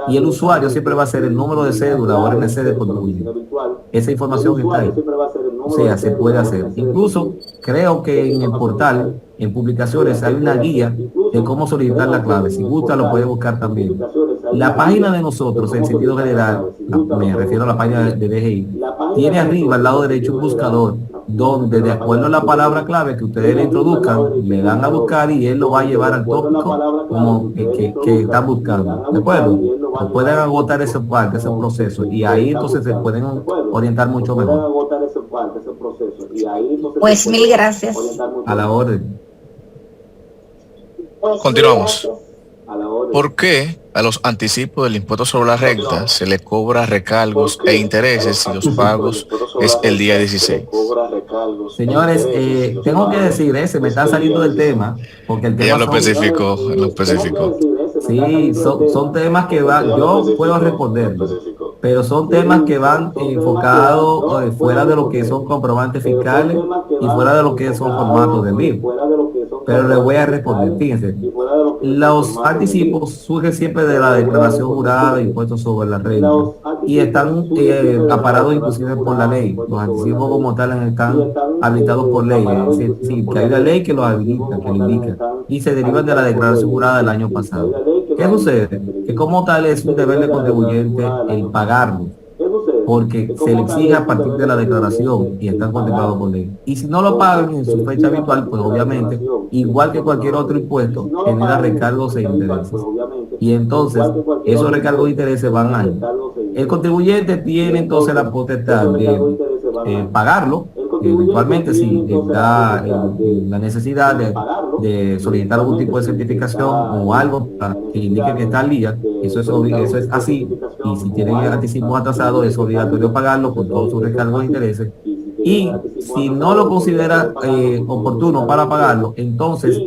[SPEAKER 2] y el usuario siempre va a ser el número de cédula o RNC de contribuyente. Esa información está ahí, o sea, se puede hacer. Incluso creo que en el portal, en publicaciones, hay una guía de cómo solicitar la clave. Si gusta, lo puede buscar también. La página de nosotros, en sentido general, me refiero a la página de DGI, tiene arriba al lado derecho un buscador, donde de acuerdo a la palabra clave que ustedes le introduzcan, le dan a buscar y él lo va a llevar al tópico como que están buscando. ¿De acuerdo? Pues pueden agotar ese parte, ese proceso, y ahí entonces se pueden orientar mucho mejor.
[SPEAKER 8] Pues mil gracias.
[SPEAKER 2] A la orden.
[SPEAKER 6] Continuamos. ¿Por qué a los anticipos del impuesto sobre la renta se le cobra recargos e intereses si los pagos es el día 16?
[SPEAKER 2] Señores, tengo que decir, se me está saliendo del tema, porque el tema
[SPEAKER 6] Ella lo especificó,
[SPEAKER 2] Sí, son temas que van, yo puedo responder, pero son temas que van enfocados fuera de lo que son comprobantes fiscales y fuera de lo que son formatos de MIR. Pero le voy a responder, fíjense, los anticipos surgen siempre de la declaración jurada de impuestos sobre la renta y están aparados inclusive por la ley. Los anticipos como tal están habilitados por ley, es decir, que hay una ley que los habilita, que lo indica, y se derivan de la declaración jurada del año pasado. ¿Qué sucede? Que como tal es un deber de contribuyente el pagarlo, porque se le exige a partir de la declaración y están contemplados por ley. Y si no lo pagan en su fecha habitual, pues obviamente, igual que cualquier otro impuesto, genera recargos e intereses. Y entonces, esos recargos de intereses van ahí. El contribuyente tiene entonces la potestad de pagarlo, eventualmente si está en la necesidad de solicitar algún tipo de certificación o algo que indique que está al día. Eso es así, y si tienen anticipos atrasados es obligatorio pagarlo con todos sus recargos de intereses, y si no lo considera oportuno para pagarlo, entonces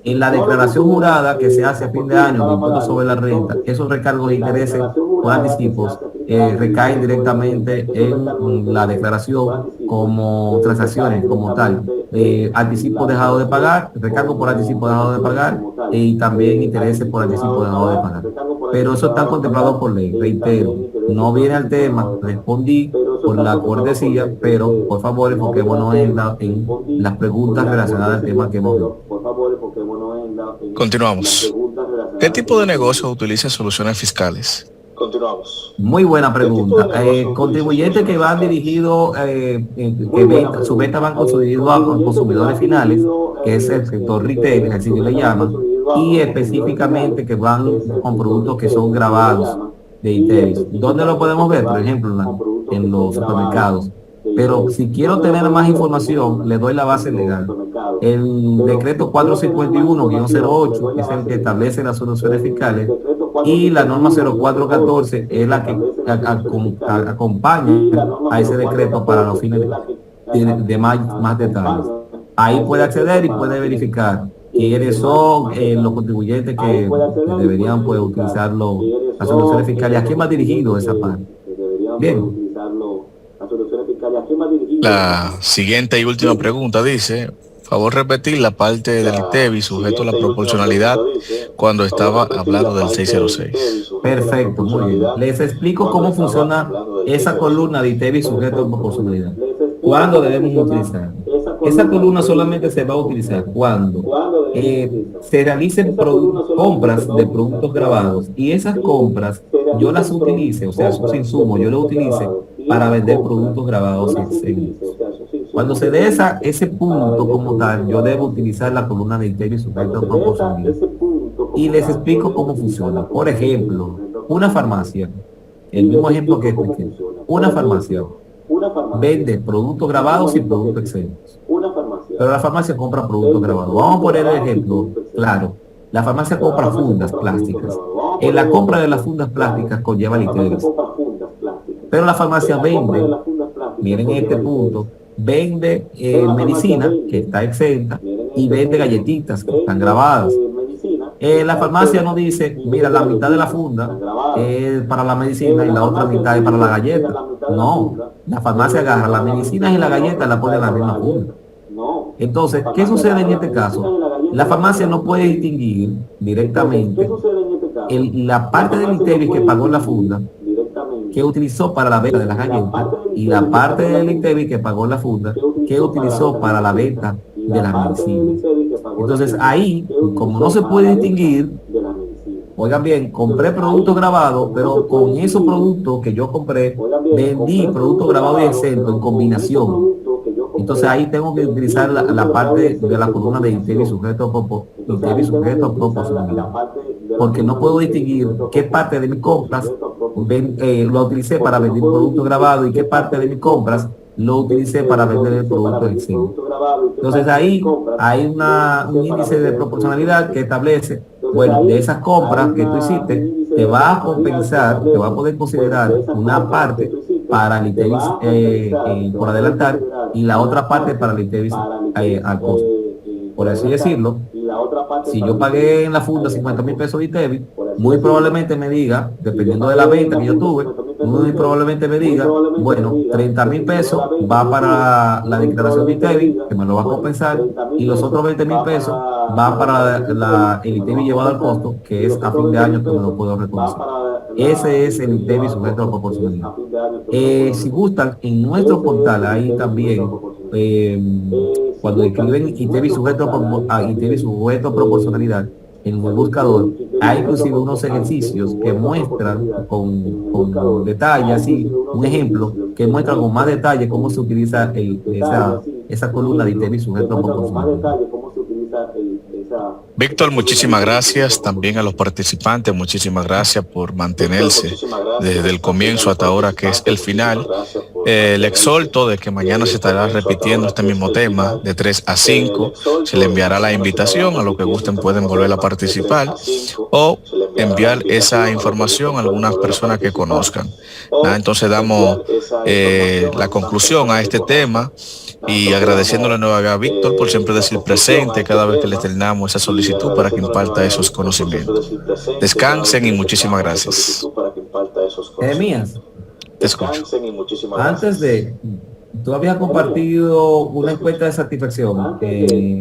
[SPEAKER 2] en la declaración jurada que se hace a fin de año de impuestos sobre la renta, esos recargos de intereses por anticipos recaen directamente en la declaración como transacciones como tal, anticipo dejado de pagar, recargo por anticipo dejado de pagar, y también intereses por anticipo dejado de pagar. Pero eso está contemplado por ley, reitero, no viene al tema, respondí por la cortesía, pero por favor enfoquémonos en las preguntas relacionadas al tema que hemos visto.
[SPEAKER 6] Continuamos. ¿Qué tipo de negocio utiliza soluciones fiscales?
[SPEAKER 1] Continuamos.
[SPEAKER 2] Muy buena pregunta. Contribuyentes que van dirigidos, su venta van dirigidos a consumidores finales, que es el sector retail, así que le llaman, y específicamente que van con productos que son grabados de ITEVIS. ¿Dónde lo podemos ver? Por ejemplo, en los supermercados. Pero si quiero tener más información, le doy la base legal. El decreto 451-08 es el que establece las soluciones fiscales y la norma 0414 es la que acompaña a ese decreto para los fines de más detalles. Ahí puede acceder y puede verificar quiénes son los contribuyentes que deberían pues, utilizar las soluciones fiscales. ¿A quién va dirigido esa parte? Bien.
[SPEAKER 6] La siguiente y última pregunta dice, favor repetir la parte del ITEVIS sujeto a la proporcionalidad cuando estaba hablando del 606.
[SPEAKER 2] Perfecto, muy bien. Les explico cómo funciona esa columna de ITEVIS sujeto a proporcionalidad. ¿Cuándo debemos utilizar? Esa columna solamente se va a utilizar cuando se realicen compras de productos grabados y esas compras yo las utilice, o sea, esos insumos yo los utilice para vender productos grabados en cuando se dé ese punto como tal, yo debo utilizar la columna de ITEVIS sujeto a proporcionalidad. Y les explico cómo funciona. Por ejemplo, una farmacia, el mismo ejemplo que expliqué, una farmacia vende productos grabados y productos exentos. Pero la farmacia compra productos grabados. Vamos a poner el ejemplo claro. La farmacia compra fundas plásticas. En la compra de las fundas plásticas conlleva el ITEVIS. Pero la farmacia vende, miren este punto, vende medicina que está exenta y vende galletitas que están grabadas. La farmacia no dice, mira, la mitad de la funda es para la medicina y la otra mitad es para la galleta. No, la farmacia agarra las medicinas y la galleta y la pone en la misma funda. Entonces, ¿qué sucede en este caso? La farmacia no puede distinguir directamente la parte del ITEVIS que pagó en la funda, que utilizó para la venta de las galletas, y la parte del ITEVIS que pagó en la funda, que utilizó para la venta de las medicinas. Entonces ahí, como no se puede distinguir, oigan bien, compré productos grabados, pero con esos productos que yo compré, vendí productos grabados y exentos en combinación. Entonces ahí tengo que utilizar la parte de la columna de ITEVIS sujeto a proporcionalidad. Porque no puedo distinguir qué parte de mis compras lo utilicé para vender productos grabados y qué parte de mis compras lo utilicé para vender el producto exento. Entonces ahí hay un índice de proporcionalidad que establece, bueno, de esas compras que tú hiciste, te va a compensar, te va a poder considerar una parte para el ITEVIS por adelantar y la otra parte para el ITEVIS al costo. Por así decirlo, si yo pagué en la funda 50,000 pesos de ITEVIS, muy probablemente me diga, dependiendo de la venta que yo tuve, muy probablemente me diga, bueno, 30,000 pesos va para la declaración de ITEVIS, que me lo va a compensar, y los otros 20,000 pesos va para el ITEVIS llevado al costo, que es a fin de año que me lo puedo reconocer. Ese es el ITEVIS sujeto a proporcionalidad. Si gustan, en nuestro portal ahí también, cuando escriben ITEVIS sujeto a proporcionalidad en el buscador, hay inclusive unos ejercicios que muestran con detalle, así, un ejemplo, que muestra con más detalle cómo se utiliza esa columna de ITEVIS sujeto a proporcionalidad.
[SPEAKER 6] Víctor, muchísimas gracias también a los participantes, muchísimas gracias por mantenerse desde el comienzo hasta ahora que es el final. Le exhorto de que mañana se estará repitiendo este mismo tema de 3 a 5, se le enviará la invitación, a los que gusten pueden volver a participar o enviar esa información a algunas personas que conozcan. Entonces damos la conclusión a este tema. Y agradeciéndole nuevamente a Víctor por siempre decir presente cada vez que le externamos esa solicitud para que imparta esos conocimientos. Descansen y muchísimas gracias.
[SPEAKER 2] Jeremías,
[SPEAKER 6] te escucho.
[SPEAKER 2] Antes de, tú habías compartido una encuesta de satisfacción.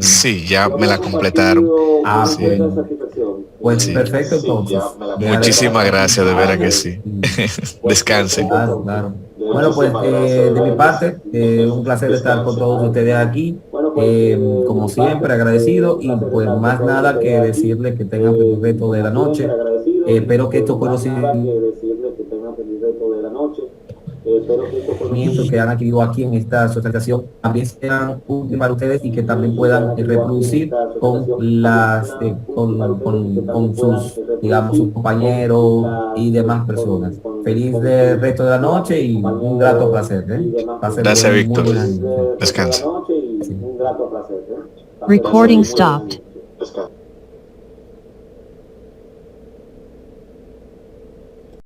[SPEAKER 6] Sí, ya me la completaron.
[SPEAKER 2] Sí. Pues sí. Perfecto, entonces.
[SPEAKER 6] Muchísimas gracias, de veras que sí. Descansen.
[SPEAKER 2] Claro, claro. Bueno, pues de mi parte, un placer estar con todos ustedes aquí. Como siempre, agradecido y pues más nada que decirles que tengan feliz resto de la noche. Espero que estos conocimientos que han adquirido aquí en esta asociación también sean útiles para ustedes y que también puedan reproducir con las con sus, digamos, sus compañeros y demás personas. Feliz de resto de la noche y un grato placer.
[SPEAKER 6] Gracias, Víctor. Descansa.
[SPEAKER 3] Recording stopped.